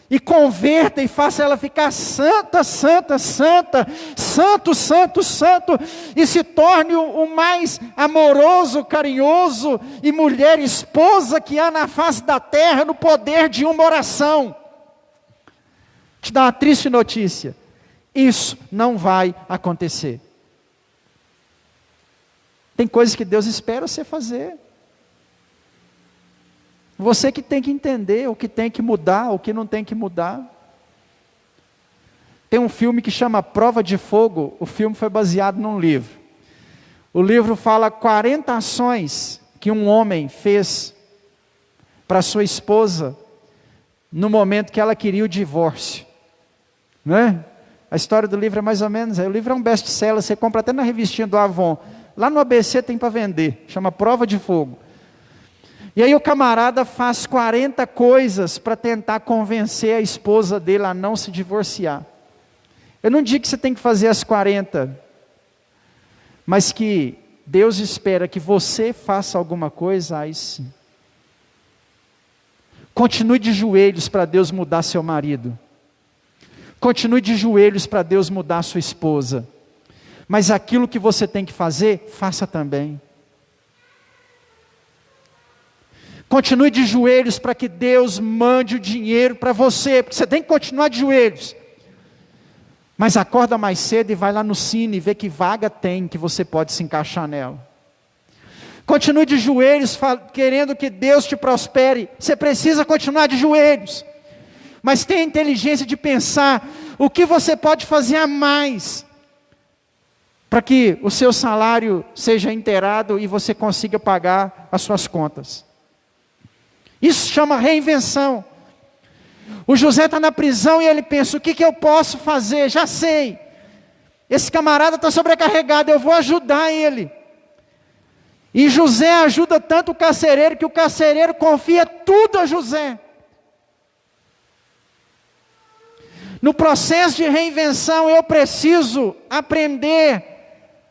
e converta e faça ela ficar santa, santa, santa, santo, santo, santo, e se torne o mais amoroso, carinhoso e mulher esposa que há na face da terra, no poder de uma oração. Te dá uma triste notícia: isso não vai acontecer. Tem coisas que Deus espera você fazer. Você que tem que entender o que tem que mudar, o que não tem que mudar. Tem um filme que chama Prova de Fogo. O filme foi baseado num livro. O livro fala 40 ações que um homem fez para sua esposa no momento que ela queria o divórcio. Né? A história do livro é mais ou menos, o livro é um best-seller, você compra até na revistinha do Avon. Lá no ABC tem para vender, chama Prova de Fogo. E aí o camarada faz 40 coisas para tentar convencer a esposa dele a não se divorciar. Eu não digo que você tem que fazer as 40, mas que Deus espera que você faça alguma coisa, aí sim. Continue de joelhos para Deus mudar seu marido. Continue de joelhos para Deus mudar sua esposa. Mas aquilo que você tem que fazer, faça também. Continue de joelhos para que Deus mande o dinheiro para você, porque você tem que continuar de joelhos. Mas acorda mais cedo e vai lá no cine e vê que vaga tem, que você pode se encaixar nela. Continue de joelhos, querendo que Deus te prospere. Você precisa continuar de joelhos. Mas tenha a inteligência de pensar o que você pode fazer a mais, para que o seu salário seja inteirado e você consiga pagar as suas contas. Isso chama reinvenção. O José está na prisão e ele pensa: o que eu posso fazer? Já sei. Esse camarada está sobrecarregado, eu vou ajudar ele. E José ajuda tanto o carcereiro, que o carcereiro confia tudo a José. No processo de reinvenção, eu preciso aprender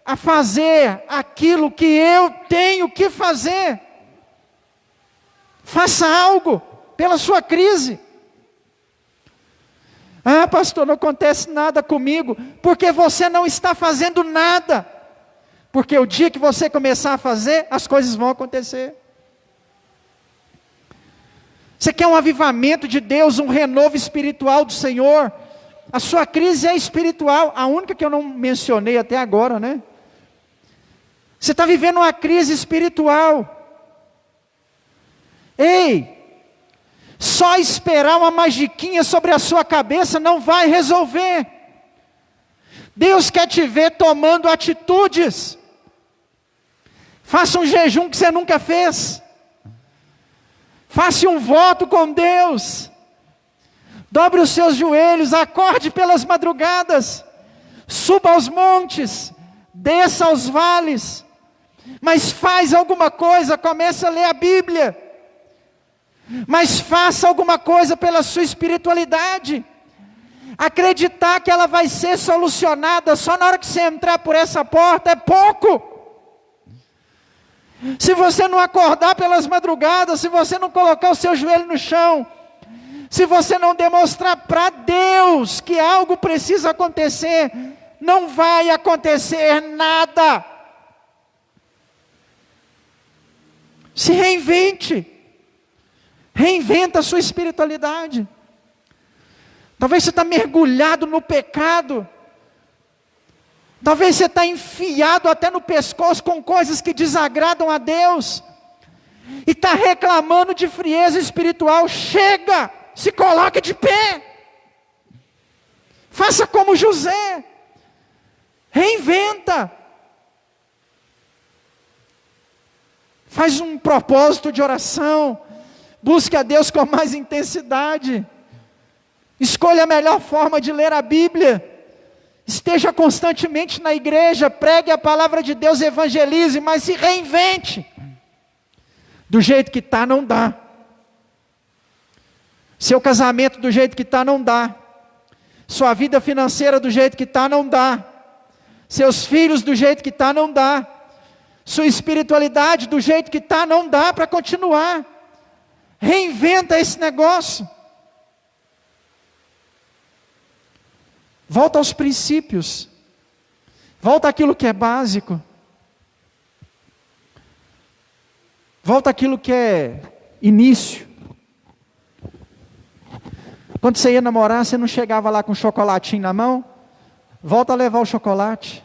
a fazer aquilo que eu tenho que fazer. Faça algo pela sua crise. Ah, pastor, não acontece nada comigo, porque você não está fazendo nada. Porque o dia que você começar a fazer, as coisas vão acontecer. Você quer um avivamento de Deus, um renovo espiritual do Senhor? A sua crise é espiritual, a única que eu não mencionei até agora, né? Você está vivendo uma crise espiritual. Ei, só esperar uma magiquinha sobre a sua cabeça não vai resolver. Deus quer te ver tomando atitudes. Faça um jejum que você nunca fez. Faça um voto com Deus. Dobre os seus joelhos, acorde pelas madrugadas. Suba aos montes, desça aos vales. Mas faz alguma coisa, comece a ler a Bíblia. Mas faça alguma coisa pela sua espiritualidade. Acreditar que ela vai ser solucionada só na hora que você entrar por essa porta é pouco. Se você não acordar pelas madrugadas, se você não colocar o seu joelho no chão, se você não demonstrar para Deus que algo precisa acontecer, não vai acontecer nada. Se reinvente. Reinventa a sua espiritualidade. Talvez você está mergulhado no pecado. Talvez você está enfiado até no pescoço com coisas que desagradam a Deus. E está reclamando de frieza espiritual. Chega! Se coloque de pé. Faça como José. Reinventa. Faz um propósito de oração. Busque a Deus com mais intensidade. Escolha a melhor forma de ler a Bíblia. Esteja constantemente na igreja. Pregue a palavra de Deus, evangelize, mas se reinvente. Do jeito que está, não dá. Seu casamento do jeito que está, não dá. Sua vida financeira do jeito que está, não dá. Seus filhos do jeito que está, não dá. Sua espiritualidade do jeito que está, não dá para continuar. Reinventa esse negócio. Volta aos princípios. Volta àquilo que é básico. Volta àquilo que é início. Quando você ia namorar, você não chegava lá com um chocolatinho na mão? Volta a levar o chocolate.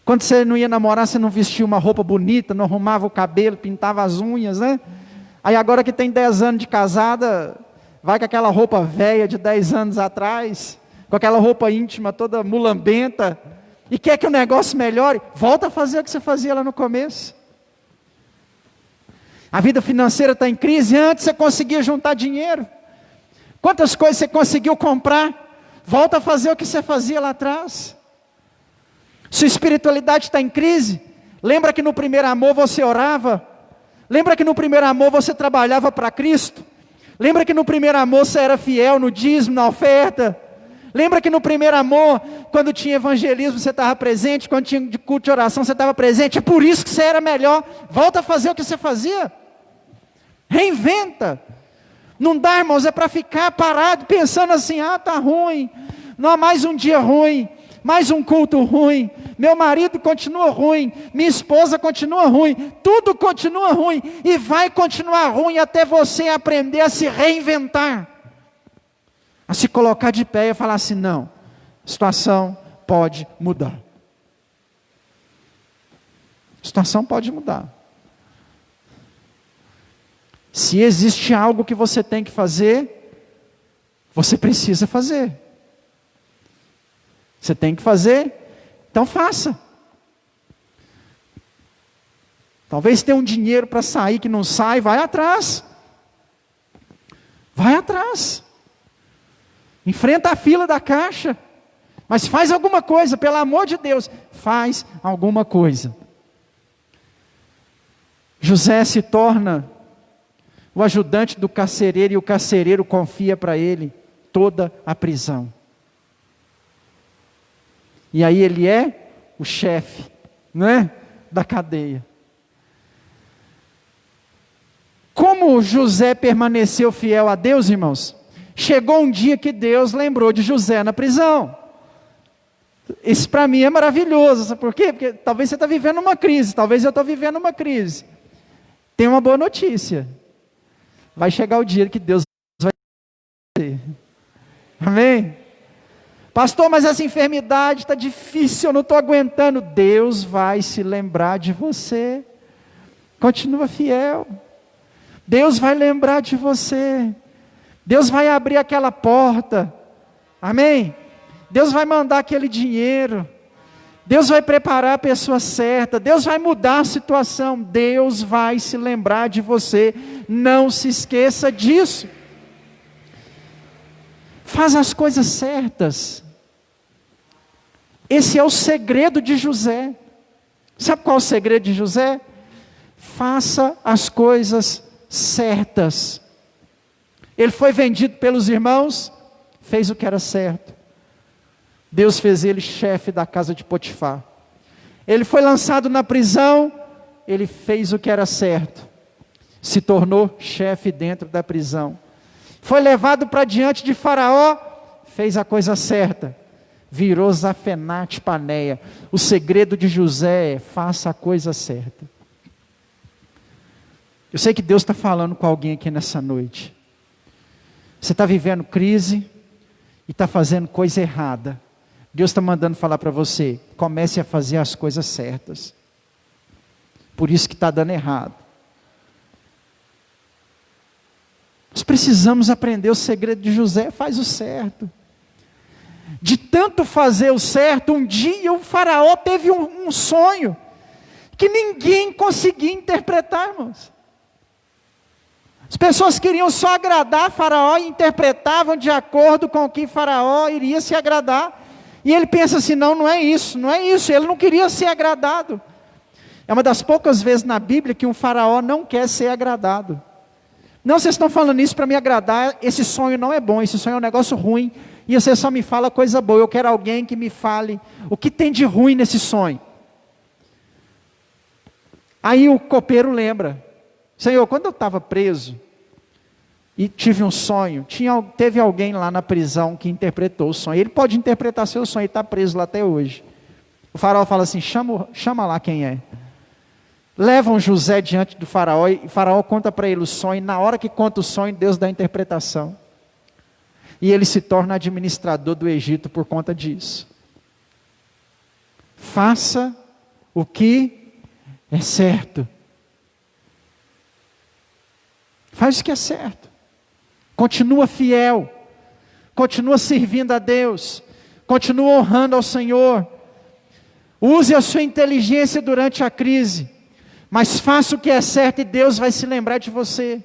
Quando você não ia namorar, você não vestia uma roupa bonita, não arrumava o cabelo, pintava as unhas, né? Aí agora que tem 10 anos de casada, vai com aquela roupa velha de 10 anos atrás, com aquela roupa íntima toda mulambenta, e quer que o negócio melhore, volta a fazer o que você fazia lá no começo. A vida financeira está em crise, antes você conseguia juntar dinheiro. Quantas coisas você conseguiu comprar? Volta a fazer o que você fazia lá atrás. Sua espiritualidade está em crise. Lembra que no primeiro amor você orava? Lembra que no primeiro amor você trabalhava para Cristo? Lembra que no primeiro amor você era fiel no dízimo, na oferta? Lembra que no primeiro amor, quando tinha evangelismo, você estava presente? Quando tinha de culto de oração, você estava presente? É por isso que você era melhor. Volta a fazer o que você fazia. Reinventa. Não dá, irmãos, é para ficar parado pensando assim, está ruim, não há mais um dia ruim, mais um culto ruim, meu marido continua ruim, minha esposa continua ruim, tudo continua ruim, e vai continuar ruim até você aprender a se reinventar, a se colocar de pé e falar assim, não, a situação pode mudar. A situação pode mudar. Se existe algo que você tem que fazer, você precisa fazer. Você tem que fazer, então faça. Talvez tenha um dinheiro para sair que não sai, vai atrás. Vai atrás. Enfrenta a fila da caixa. Mas faz alguma coisa, pelo amor de Deus, faz alguma coisa. José se torna o ajudante do carcereiro, e o carcereiro confia para ele toda a prisão. E aí ele é o chefe, não é? Da cadeia. Como José permaneceu fiel a Deus, irmãos? Chegou um dia que Deus lembrou de José na prisão. Isso para mim é maravilhoso, sabe por quê? Porque talvez você está vivendo uma crise, talvez eu estou vivendo uma crise. Tem uma boa notícia. Vai chegar o dia que Deus vai fazer. Amém? Pastor, mas essa enfermidade está difícil, eu não estou aguentando. Deus vai se lembrar de você. Continua fiel. Deus vai lembrar de você. Deus vai abrir aquela porta. Amém? Deus vai mandar aquele dinheiro. Deus vai preparar a pessoa certa. Deus vai mudar a situação. Deus vai se lembrar de você. Não se esqueça disso. Faz as coisas certas. Esse é o segredo de José. Sabe qual é o segredo de José? Faça as coisas certas. Ele foi vendido pelos irmãos, fez o que era certo. Deus fez ele chefe da casa de Potifar. Ele foi lançado na prisão, ele fez o que era certo. Se tornou chefe dentro da prisão. Foi levado para diante de Faraó, fez a coisa certa. Virou Zafenate Paneia. O segredo de José é: faça a coisa certa. Eu sei que Deus está falando com alguém aqui nessa noite. Você está vivendo crise e está fazendo coisa errada. Deus está mandando falar para você, comece a fazer as coisas certas. Por isso que está dando errado. Nós precisamos aprender o segredo de José, faz o certo. De tanto fazer o certo, um dia o faraó teve um sonho, que ninguém conseguia interpretar, irmãos. As pessoas queriam só agradar Faraó e interpretavam de acordo com o que Faraó iria se agradar. E ele pensa assim, não é isso, ele não queria ser agradado. É uma das poucas vezes na Bíblia que um faraó não quer ser agradado. Não, vocês estão falando isso para me agradar, esse sonho não é bom, esse sonho é um negócio ruim, e você só me fala coisa boa, eu quero alguém que me fale o que tem de ruim nesse sonho. Aí o copeiro lembra, Senhor, quando eu estava preso, e tive um sonho, teve alguém lá na prisão que interpretou o sonho, ele pode interpretar seu sonho, ele está preso lá até hoje. O faraó fala assim, chama lá quem é. Levam José diante do faraó, e o faraó conta para ele o sonho, e na hora que conta o sonho, Deus dá a interpretação. E ele se torna administrador do Egito por conta disso. Faça o que é certo. Faz o que é certo. Continua fiel. Continua servindo a Deus. Continua honrando ao Senhor. Use a sua inteligência durante a crise. Mas faça o que é certo e Deus vai se lembrar de você.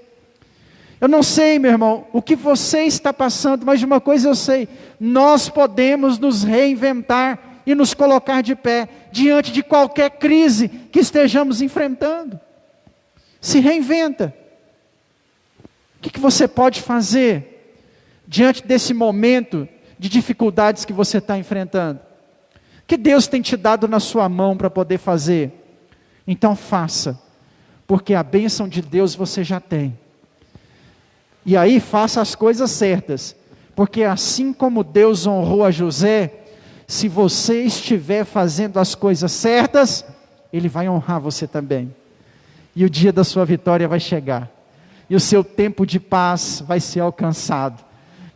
Eu não sei, meu irmão, o que você está passando, mas de uma coisa eu sei. Nós podemos nos reinventar e nos colocar de pé diante de qualquer crise que estejamos enfrentando. Se reinventa. O que você pode fazer diante desse momento de dificuldades que você está enfrentando? O que Deus tem te dado na sua mão para poder fazer? Então faça, porque a bênção de Deus você já tem. E aí faça as coisas certas, porque assim como Deus honrou a José, se você estiver fazendo as coisas certas, Ele vai honrar você também. E o dia da sua vitória vai chegar. E o seu tempo de paz vai ser alcançado.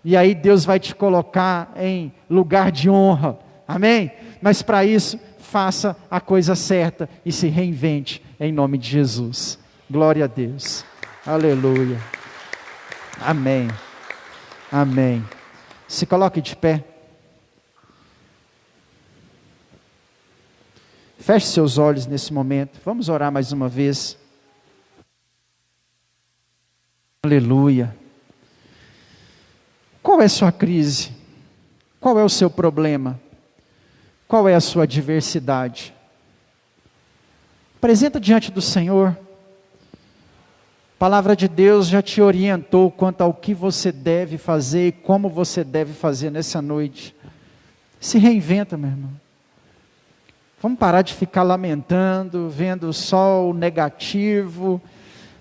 E aí Deus vai te colocar em lugar de honra. Amém? Mas para isso, faça a coisa certa e se reinvente em nome de Jesus. Glória a Deus. Aleluia. Amém. Amém. Se coloque de pé. Feche seus olhos nesse momento. Vamos orar mais uma vez. Aleluia. Qual é a sua crise? Qual é o seu problema? Qual é a sua adversidade? Apresenta diante do Senhor. A palavra de Deus já te orientou quanto ao que você deve fazer e como você deve fazer nessa noite. Se reinventa, meu irmão. Vamos parar de ficar lamentando, vendo só o negativo.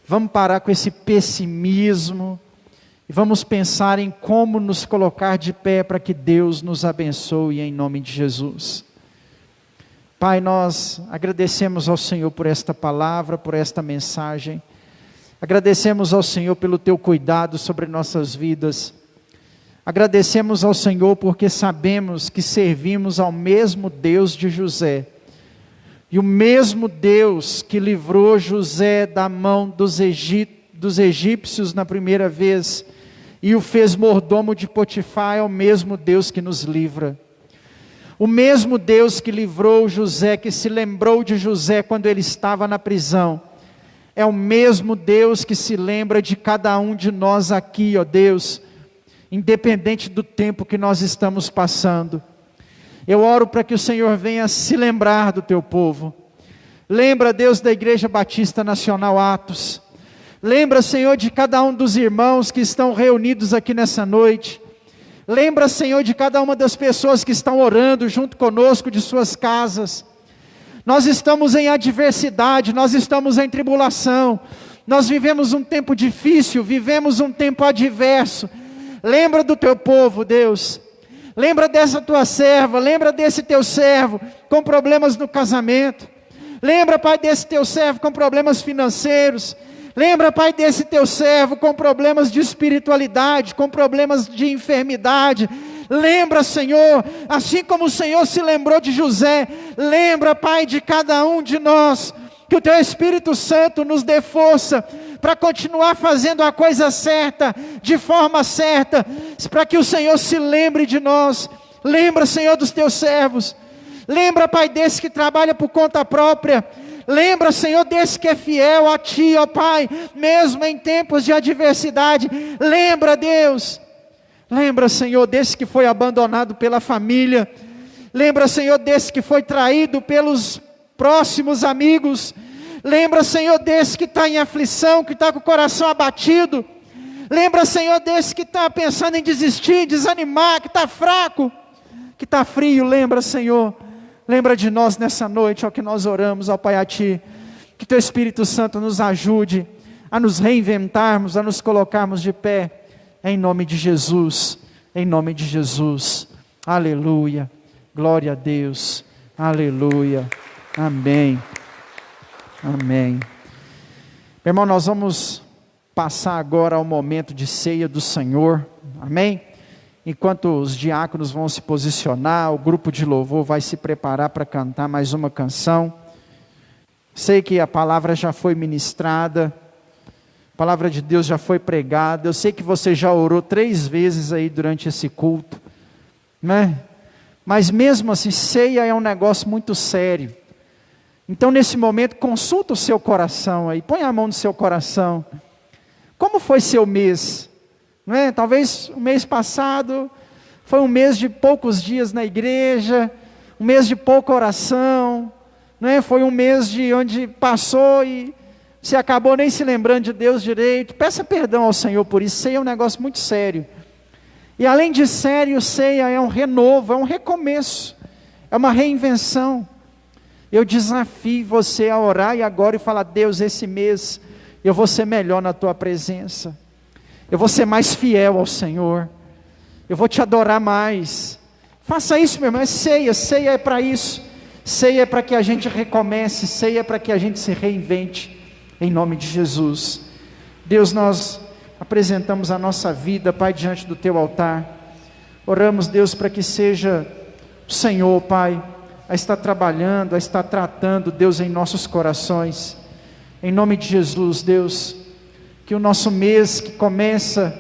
Vamos parar com esse pessimismo. E vamos pensar em como nos colocar de pé para que Deus nos abençoe em nome de Jesus. Pai, nós agradecemos ao Senhor por esta palavra, por esta mensagem. Agradecemos ao Senhor pelo teu cuidado sobre nossas vidas. Agradecemos ao Senhor porque sabemos que servimos ao mesmo Deus de José. E o mesmo Deus que livrou José da mão dos egípcios na primeira vez e o fez mordomo de Potifar é o mesmo Deus que nos livra. O mesmo Deus que livrou José, que se lembrou de José quando ele estava na prisão, é o mesmo Deus que se lembra de cada um de nós aqui, ó Deus, independente do tempo que nós estamos passando. Eu oro para que o Senhor venha se lembrar do teu povo. Lembra, Deus, da Igreja Batista Nacional Atos. Lembra, Senhor, de cada um dos irmãos que estão reunidos aqui nessa noite. Lembra, Senhor, de cada uma das pessoas que estão orando junto conosco de suas casas. Nós estamos em adversidade, nós estamos em tribulação. Nós vivemos um tempo difícil, vivemos um tempo adverso. Lembra do teu povo, Deus. Lembra dessa tua serva, lembra desse teu servo com problemas no casamento. Lembra, Pai, desse teu servo com problemas financeiros. Lembra, Pai, desse teu servo com problemas de espiritualidade, com problemas de enfermidade. Lembra, Senhor, assim como o Senhor se lembrou de José, lembra, Pai, de cada um de nós, que o Teu Espírito Santo nos dê força para continuar fazendo a coisa certa, de forma certa, para que o Senhor se lembre de nós. Lembra, Senhor, dos Teus servos. Lembra, Pai, desse que trabalha por conta própria. Lembra, Senhor, desse que é fiel a Ti, ó Pai, mesmo em tempos de adversidade. Lembra, Deus. Lembra, Senhor, desse que foi abandonado pela família. Lembra, Senhor, desse que foi traído pelos próximos amigos. Lembra, Senhor, desse que está em aflição, que está com o coração abatido. Lembra, Senhor, desse que está pensando em desistir, desanimar, que está fraco, que está frio. Lembra, Senhor. Lembra de nós nessa noite, ó, que nós oramos, ó Pai, a Ti. Que Teu Espírito Santo nos ajude a nos reinventarmos, a nos colocarmos de pé. Em nome de Jesus, em nome de Jesus, aleluia, glória a Deus, aleluia, amém, amém. Meu irmão, nós vamos passar agora ao momento de ceia do Senhor, amém? Enquanto os diáconos vão se posicionar, o grupo de louvor vai se preparar para cantar mais uma canção. Sei que a palavra já foi ministrada, a palavra de Deus já foi pregada. Eu sei que você já orou 3 vezes aí durante esse culto, né? Mas mesmo assim, ceia é um negócio muito sério. Então nesse momento, consulta o seu coração aí, põe a mão no seu coração. Como foi seu mês? Não é? Talvez o mês passado foi um mês de poucos dias na igreja, um mês de pouca oração, não é? Foi um mês de onde passou e você acabou nem se lembrando de Deus direito. Peça perdão ao Senhor por isso. Ceia é um negócio muito sério. E além de sério, ceia é um renovo, é um recomeço, é uma reinvenção. Eu desafio você a orar e agora e falar: Deus, esse mês eu vou ser melhor na Tua presença. Eu vou ser mais fiel ao Senhor. Eu vou Te adorar mais. Faça isso, meu irmão. É ceia. Ceia é para isso. Ceia é para que a gente recomece. Ceia é para que a gente se reinvente. Em nome de Jesus. Deus, nós apresentamos a nossa vida, Pai, diante do Teu altar. Oramos, Deus, para que seja o Senhor, Pai, a estar trabalhando, a estar tratando, Deus, em nossos corações. Em nome de Jesus, Deus, que o nosso mês que começa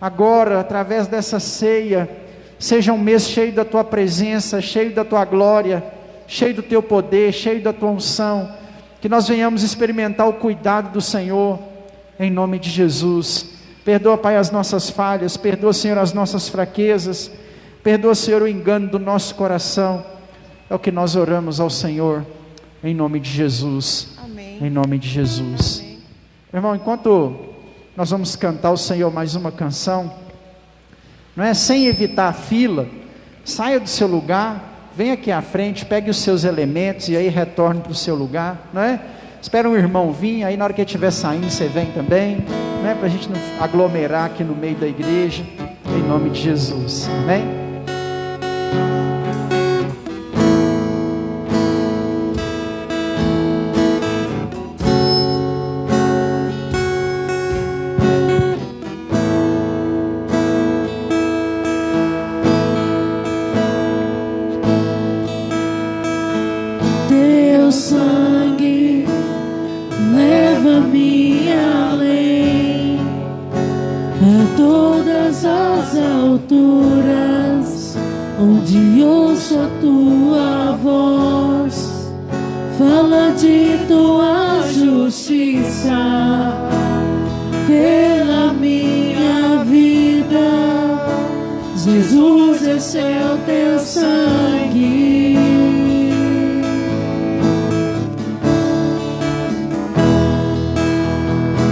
agora, através dessa ceia, seja um mês cheio da Tua presença, cheio da Tua glória, cheio do Teu poder, cheio da Tua unção. Que nós venhamos experimentar o cuidado do Senhor, em nome de Jesus. Perdoa, Pai, as nossas falhas, perdoa, Senhor, as nossas fraquezas, perdoa, Senhor, o engano do nosso coração. É o que nós oramos ao Senhor, em nome de Jesus. Amém. Em nome de Jesus. Amém. Meu irmão, enquanto nós vamos cantar ao Senhor mais uma canção, não é? Sem evitar a fila, saia do seu lugar, venha aqui à frente, pegue os seus elementos e aí retorne para o seu lugar, não é? Espera um irmão vir, aí na hora que ele estiver saindo, você vem também, não é? Para a gente não aglomerar aqui no meio da igreja, em nome de Jesus, amém? Onde ouço a Tua voz, fala de Tua justiça pela minha vida. Jesus, esse é o Teu sangue.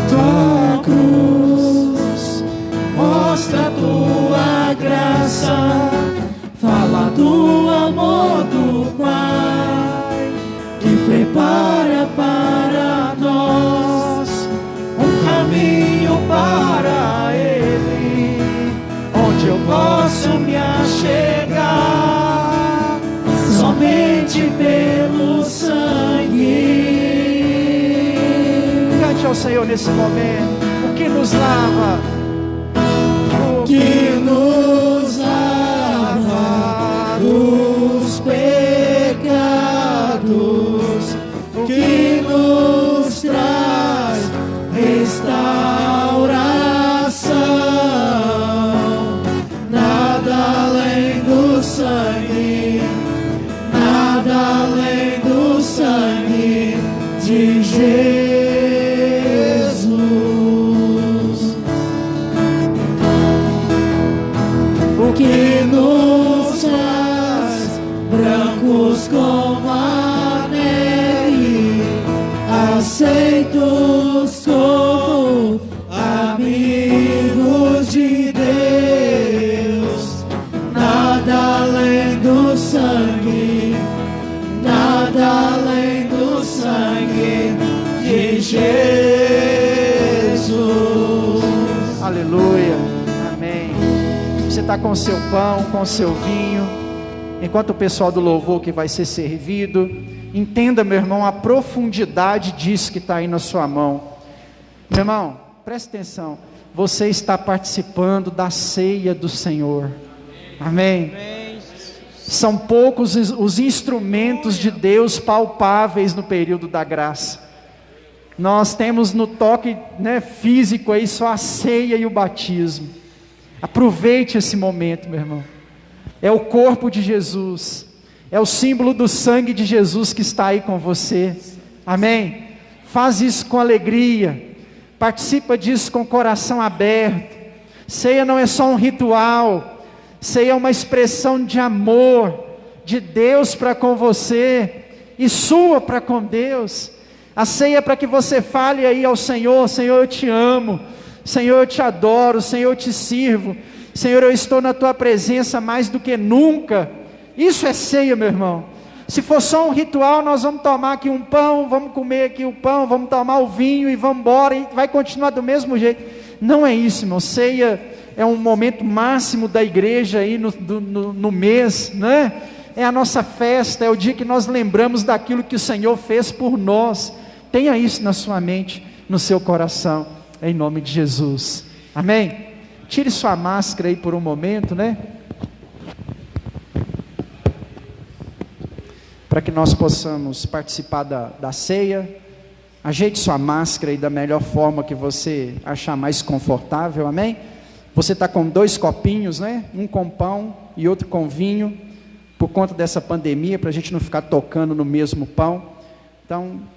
Tua cruz mostra a Tua graça, fala do amor do Pai, que prepara para nós um caminho para Ele, onde eu posso me achegar. Só ao Senhor nesse momento. O que nos lava? O que nos lava dos pecados, o que nos traz restauração. Nada além do sangue, nada além do sangue de Jesus. O que nos faz brancos como a neve, aceitos como amigos de Deus. Nada além do sangue, nada além do sangue de Jesus. Aleluia, amém. Você está com o seu pão, com o seu vinho, enquanto o pessoal do louvor que vai ser servido, entenda, meu irmão, a profundidade disso que está aí na sua mão. Meu irmão, preste atenção, você está participando da ceia do Senhor, amém? São poucos os instrumentos de Deus palpáveis no período da graça. Nós temos no toque, físico aí só a ceia e o batismo. Aproveite esse momento, meu irmão. É o corpo de Jesus, é o símbolo do sangue de Jesus que está aí com você, amém? Faz isso com alegria, participa disso com o coração aberto. Ceia não é só um ritual, ceia é uma expressão de amor, de Deus para com você, e sua para com Deus. A ceia é para que você fale aí ao Senhor: Senhor, eu te amo, Senhor, eu te adoro, Senhor, eu te sirvo, Senhor, eu estou na tua presença mais do que nunca. Isso é ceia, meu irmão. Se for só um ritual, nós vamos tomar aqui um pão, vamos comer aqui o pão, vamos tomar o vinho e vamos embora, e vai continuar do mesmo jeito. Não é isso, irmão. Ceia é um momento máximo da igreja aí no mês, né? É a nossa festa, é o dia que nós lembramos daquilo que o Senhor fez por nós. Tenha isso na sua mente, no seu coração, em nome de Jesus, amém? Tire sua máscara aí por um momento, para que nós possamos participar da ceia. Ajeite sua máscara aí da melhor forma que você achar mais confortável, amém? Você está com 2 copinhos, um com pão e outro com vinho, por conta dessa pandemia, para a gente não ficar tocando no mesmo pão. Então,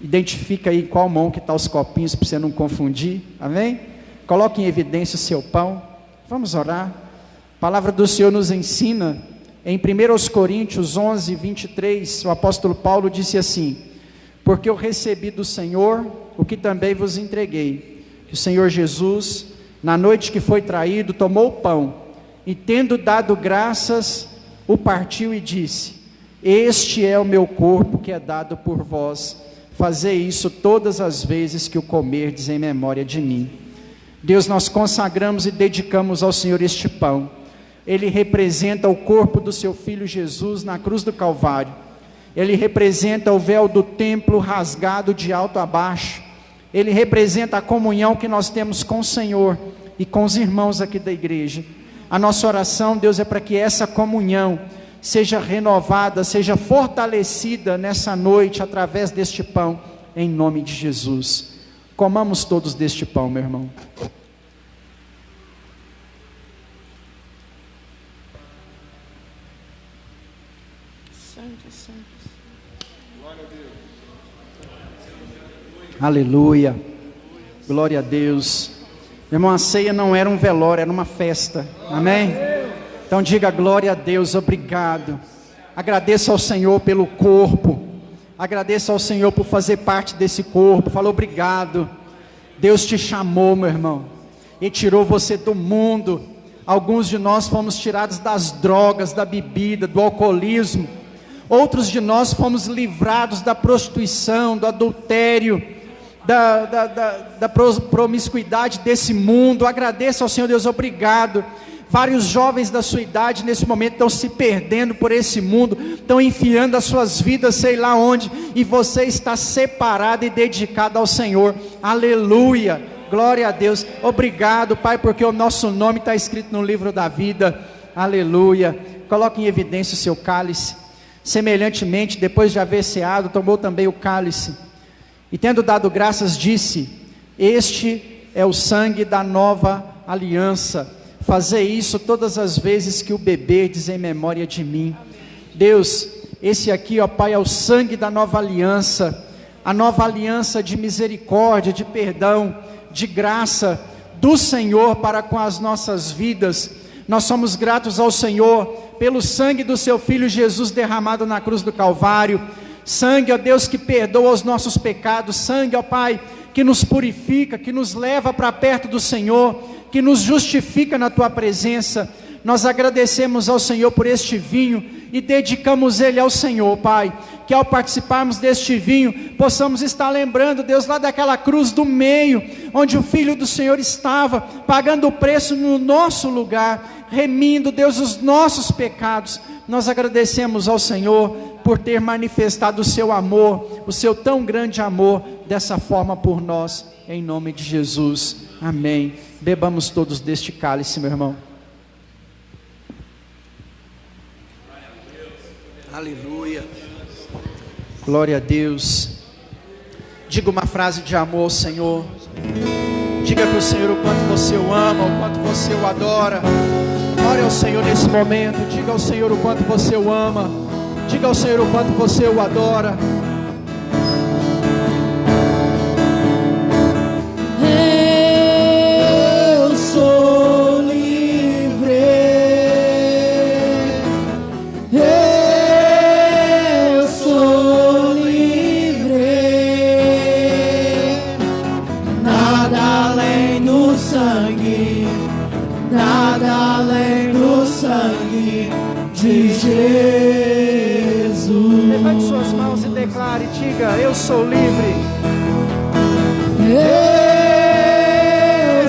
identifica aí qual mão que está os copinhos, para você não confundir, amém? Coloque em evidência o seu pão. Vamos orar. A palavra do Senhor nos ensina, em 1 Coríntios 11, 23, o apóstolo Paulo disse assim: porque eu recebi do Senhor o que também vos entreguei, que o Senhor Jesus, na noite que foi traído, tomou o pão, e tendo dado graças, o partiu e disse: este é o meu corpo que é dado por vós, fazei isso todas as vezes que o comerdes em memória de mim. Deus, nós consagramos e dedicamos ao Senhor este pão. Ele representa o corpo do seu Filho Jesus na cruz do Calvário. Ele representa o véu do templo rasgado de alto a baixo. Ele representa a comunhão que nós temos com o Senhor e com os irmãos aqui da igreja. A nossa oração, Deus, é para que essa comunhão seja renovada, seja fortalecida nessa noite através deste pão, em nome de Jesus. Comamos todos deste pão, meu irmão. Aleluia, glória a Deus. Meu irmão, a ceia não era um velório, era uma festa, amém? Então diga glória a Deus, obrigado. Agradeça ao Senhor pelo corpo, agradeça ao Senhor por fazer parte desse corpo. Fala obrigado. Deus te chamou, meu irmão, e tirou você do mundo. Alguns de nós fomos tirados das drogas, da bebida, do alcoolismo. Outros de nós fomos livrados da prostituição, do adultério, da promiscuidade desse mundo. Agradeça ao Senhor. Deus, obrigado. Vários jovens da sua idade nesse momento estão se perdendo por esse mundo, estão enfiando as suas vidas sei lá onde, e você está separado e dedicado ao Senhor. Aleluia, glória a Deus. Obrigado, Pai, porque o nosso nome está escrito no livro da vida. Aleluia. Coloque em evidência o seu cálice. Semelhantemente, depois de haver ceado, tomou também o cálice, e tendo dado graças, disse: este é o sangue da nova aliança. Fazei isso todas as vezes que o beberdes em memória de mim. Deus, esse aqui, ó Pai, é o sangue da nova aliança, a nova aliança de misericórdia, de perdão, de graça do Senhor para com as nossas vidas. Nós somos gratos ao Senhor pelo sangue do seu Filho Jesus derramado na cruz do Calvário. Sangue, ó Deus, que perdoa os nossos pecados. Sangue, ó Pai, que nos purifica, que nos leva para perto do Senhor, que nos justifica na Tua presença. Nós agradecemos ao Senhor por este vinho e dedicamos ele ao Senhor, Pai, que ao participarmos deste vinho, possamos estar lembrando, Deus, lá daquela cruz do meio, onde o Filho do Senhor estava, pagando o preço no nosso lugar, remindo, Deus, os nossos pecados. Nós agradecemos ao Senhor por ter manifestado o seu amor, o seu tão grande amor, dessa forma por nós, em nome de Jesus, amém. Bebamos todos deste cálice, meu irmão. Aleluia, glória a Deus. Diga uma frase de amor ao Senhor. Diga para o Senhor o quanto você o ama, o quanto você o adora. Ore ao Senhor nesse momento. Diga ao Senhor o quanto você o ama. Diga ao Senhor o quanto você o adora. Eu sou livre. Eu sou livre. Nada além do sangue. Nada além do sangue de Jesus. Levante suas mãos e declare, diga: eu sou livre. Eu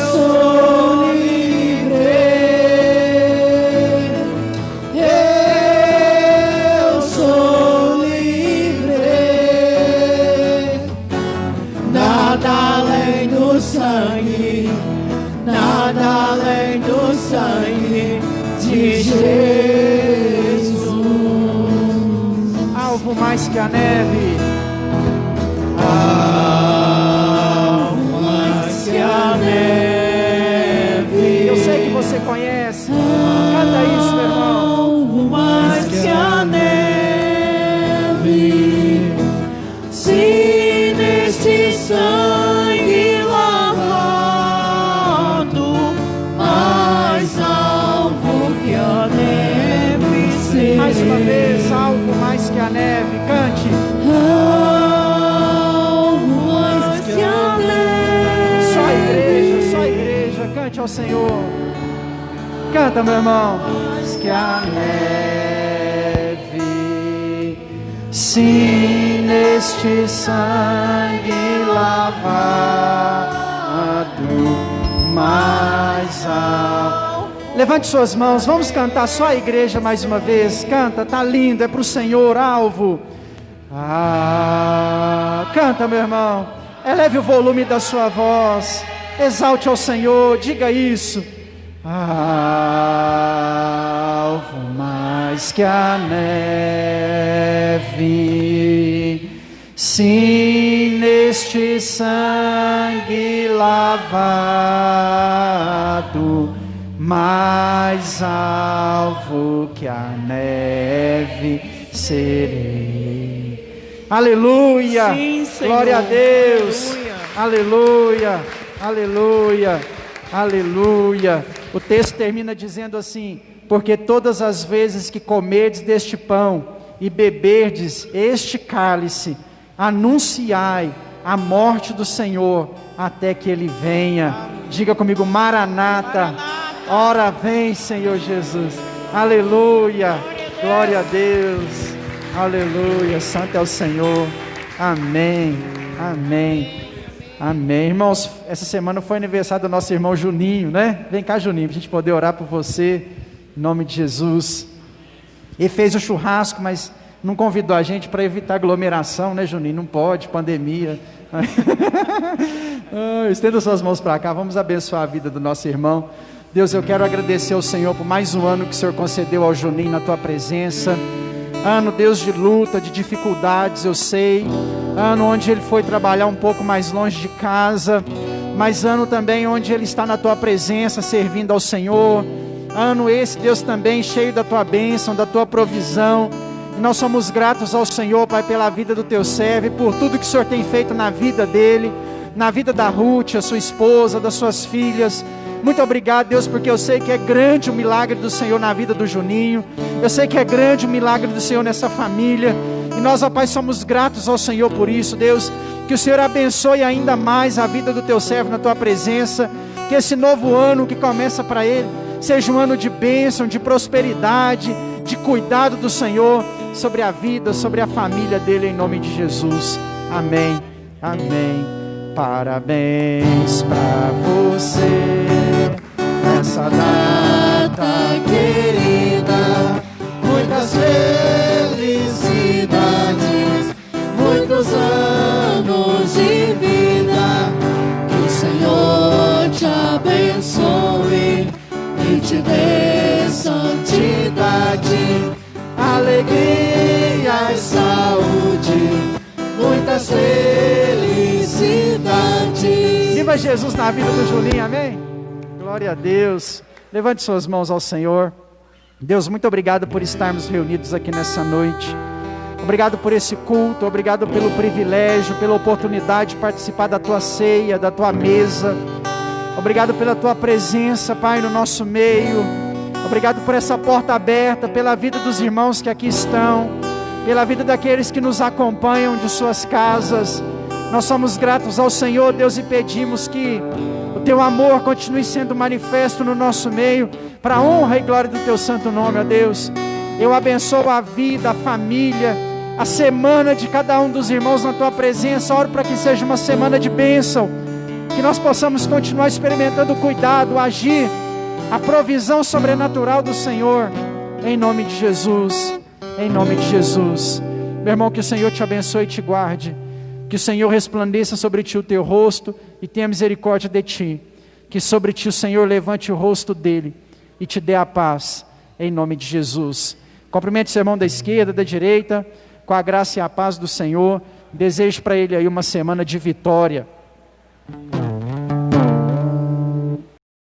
sou livre. Eu sou livre. Nada além do sangue. Nada além do sangue de Jesus. Alvo mais que a neve. Alvo mais que a neve. Eu sei que você conhece. Canta isso, meu irmão. Alvo mais que a neve. Se neste sangue lavado, mais alvo que a neve serei. Mais uma vez, alvo mais que a neve. Cante. Alvo mais que a neve. Só a igreja, cante ao Senhor. Canta, meu irmão. Mais que a neve, sim, neste sangue lavado, mais alto. Levante suas mãos, vamos cantar só a igreja mais uma vez. Canta, tá lindo, é para o Senhor, alvo. Canta, meu irmão. Eleve o volume da sua voz. Exalte ao Senhor, diga isso. Alvo mais que a neve, sim, neste sangue lavado, mais alvo que a neve serei. Aleluia, Sim, Senhor. glória a Deus, aleluia, aleluia, aleluia. O texto termina dizendo assim: porque todas as vezes que comerdes deste pão e beberdes este cálice, anunciai a morte do Senhor até que Ele venha. Diga comigo: Maranata, ora vem, Senhor Jesus. Aleluia, glória a Deus, aleluia, santo é o Senhor. Amém, amém. Amém. Irmãos, essa semana foi aniversário do nosso irmão Juninho, né? Vem cá, Juninho, para a gente poder orar por você, em nome de Jesus. Ele fez o churrasco, mas não convidou a gente para evitar aglomeração, né, Juninho? Não pode, pandemia. Estenda suas mãos para cá, vamos abençoar a vida do nosso irmão. Deus, eu quero agradecer ao Senhor por mais um ano que o Senhor concedeu ao Juninho na tua presença. Ano, Deus, de luta, de dificuldades, eu sei. Ano onde ele foi trabalhar um pouco mais longe de casa, mas ano também onde ele está na tua presença, servindo ao Senhor. Ano esse, Deus, também cheio da tua bênção, da tua provisão. E nós somos gratos ao Senhor, Pai, pela vida do teu servo e por tudo que o Senhor tem feito na vida dele, na vida da Ruth, a sua esposa, das suas filhas. Muito obrigado, Deus, porque eu sei que é grande o milagre do Senhor na vida do Juninho. Eu sei que é grande o milagre do Senhor nessa família. E nós, ó Pai, somos gratos ao Senhor por isso, Deus. Que o Senhor abençoe ainda mais a vida do teu servo na tua presença. Que esse novo ano que começa para ele seja um ano de bênção, de prosperidade, de cuidado do Senhor sobre a vida, sobre a família dele, em nome de Jesus. Amém. Amém. Parabéns pra você nessa data querida, muitas felicidades, muitos anos de vida, que o Senhor te abençoe e te dê santidade, alegria e saúde, muitas felicidades. Viva Jesus na vida do Julinho, amém? Glória a Deus. Levante suas mãos ao Senhor. Deus, muito obrigado por estarmos reunidos aqui nessa noite. Obrigado por esse culto, obrigado pelo privilégio, pela oportunidade de participar da tua ceia, da tua mesa. Obrigado pela tua presença, Pai, no nosso meio. Obrigado por essa porta aberta, pela vida dos irmãos que aqui estão, pela vida daqueles que nos acompanham de suas casas. Nós somos gratos ao Senhor, Deus, e pedimos que o teu amor continue sendo manifesto no nosso meio, para a honra e glória do teu santo nome, ó Deus. Eu abençoo a vida, a família, a semana de cada um dos irmãos na tua presença. Oro para que seja uma semana de bênção, que nós possamos continuar experimentando o cuidado, o agir, a provisão sobrenatural do Senhor, em nome de Jesus. Em nome de Jesus. Meu irmão, que o Senhor te abençoe e te guarde. Que o Senhor resplandeça sobre ti o teu rosto e tenha misericórdia de ti. Que sobre ti o Senhor levante o rosto dele e te dê a paz, em nome de Jesus. Cumprimente seu irmão da esquerda, da direita, com a graça e a paz do Senhor. Desejo para ele aí uma semana de vitória.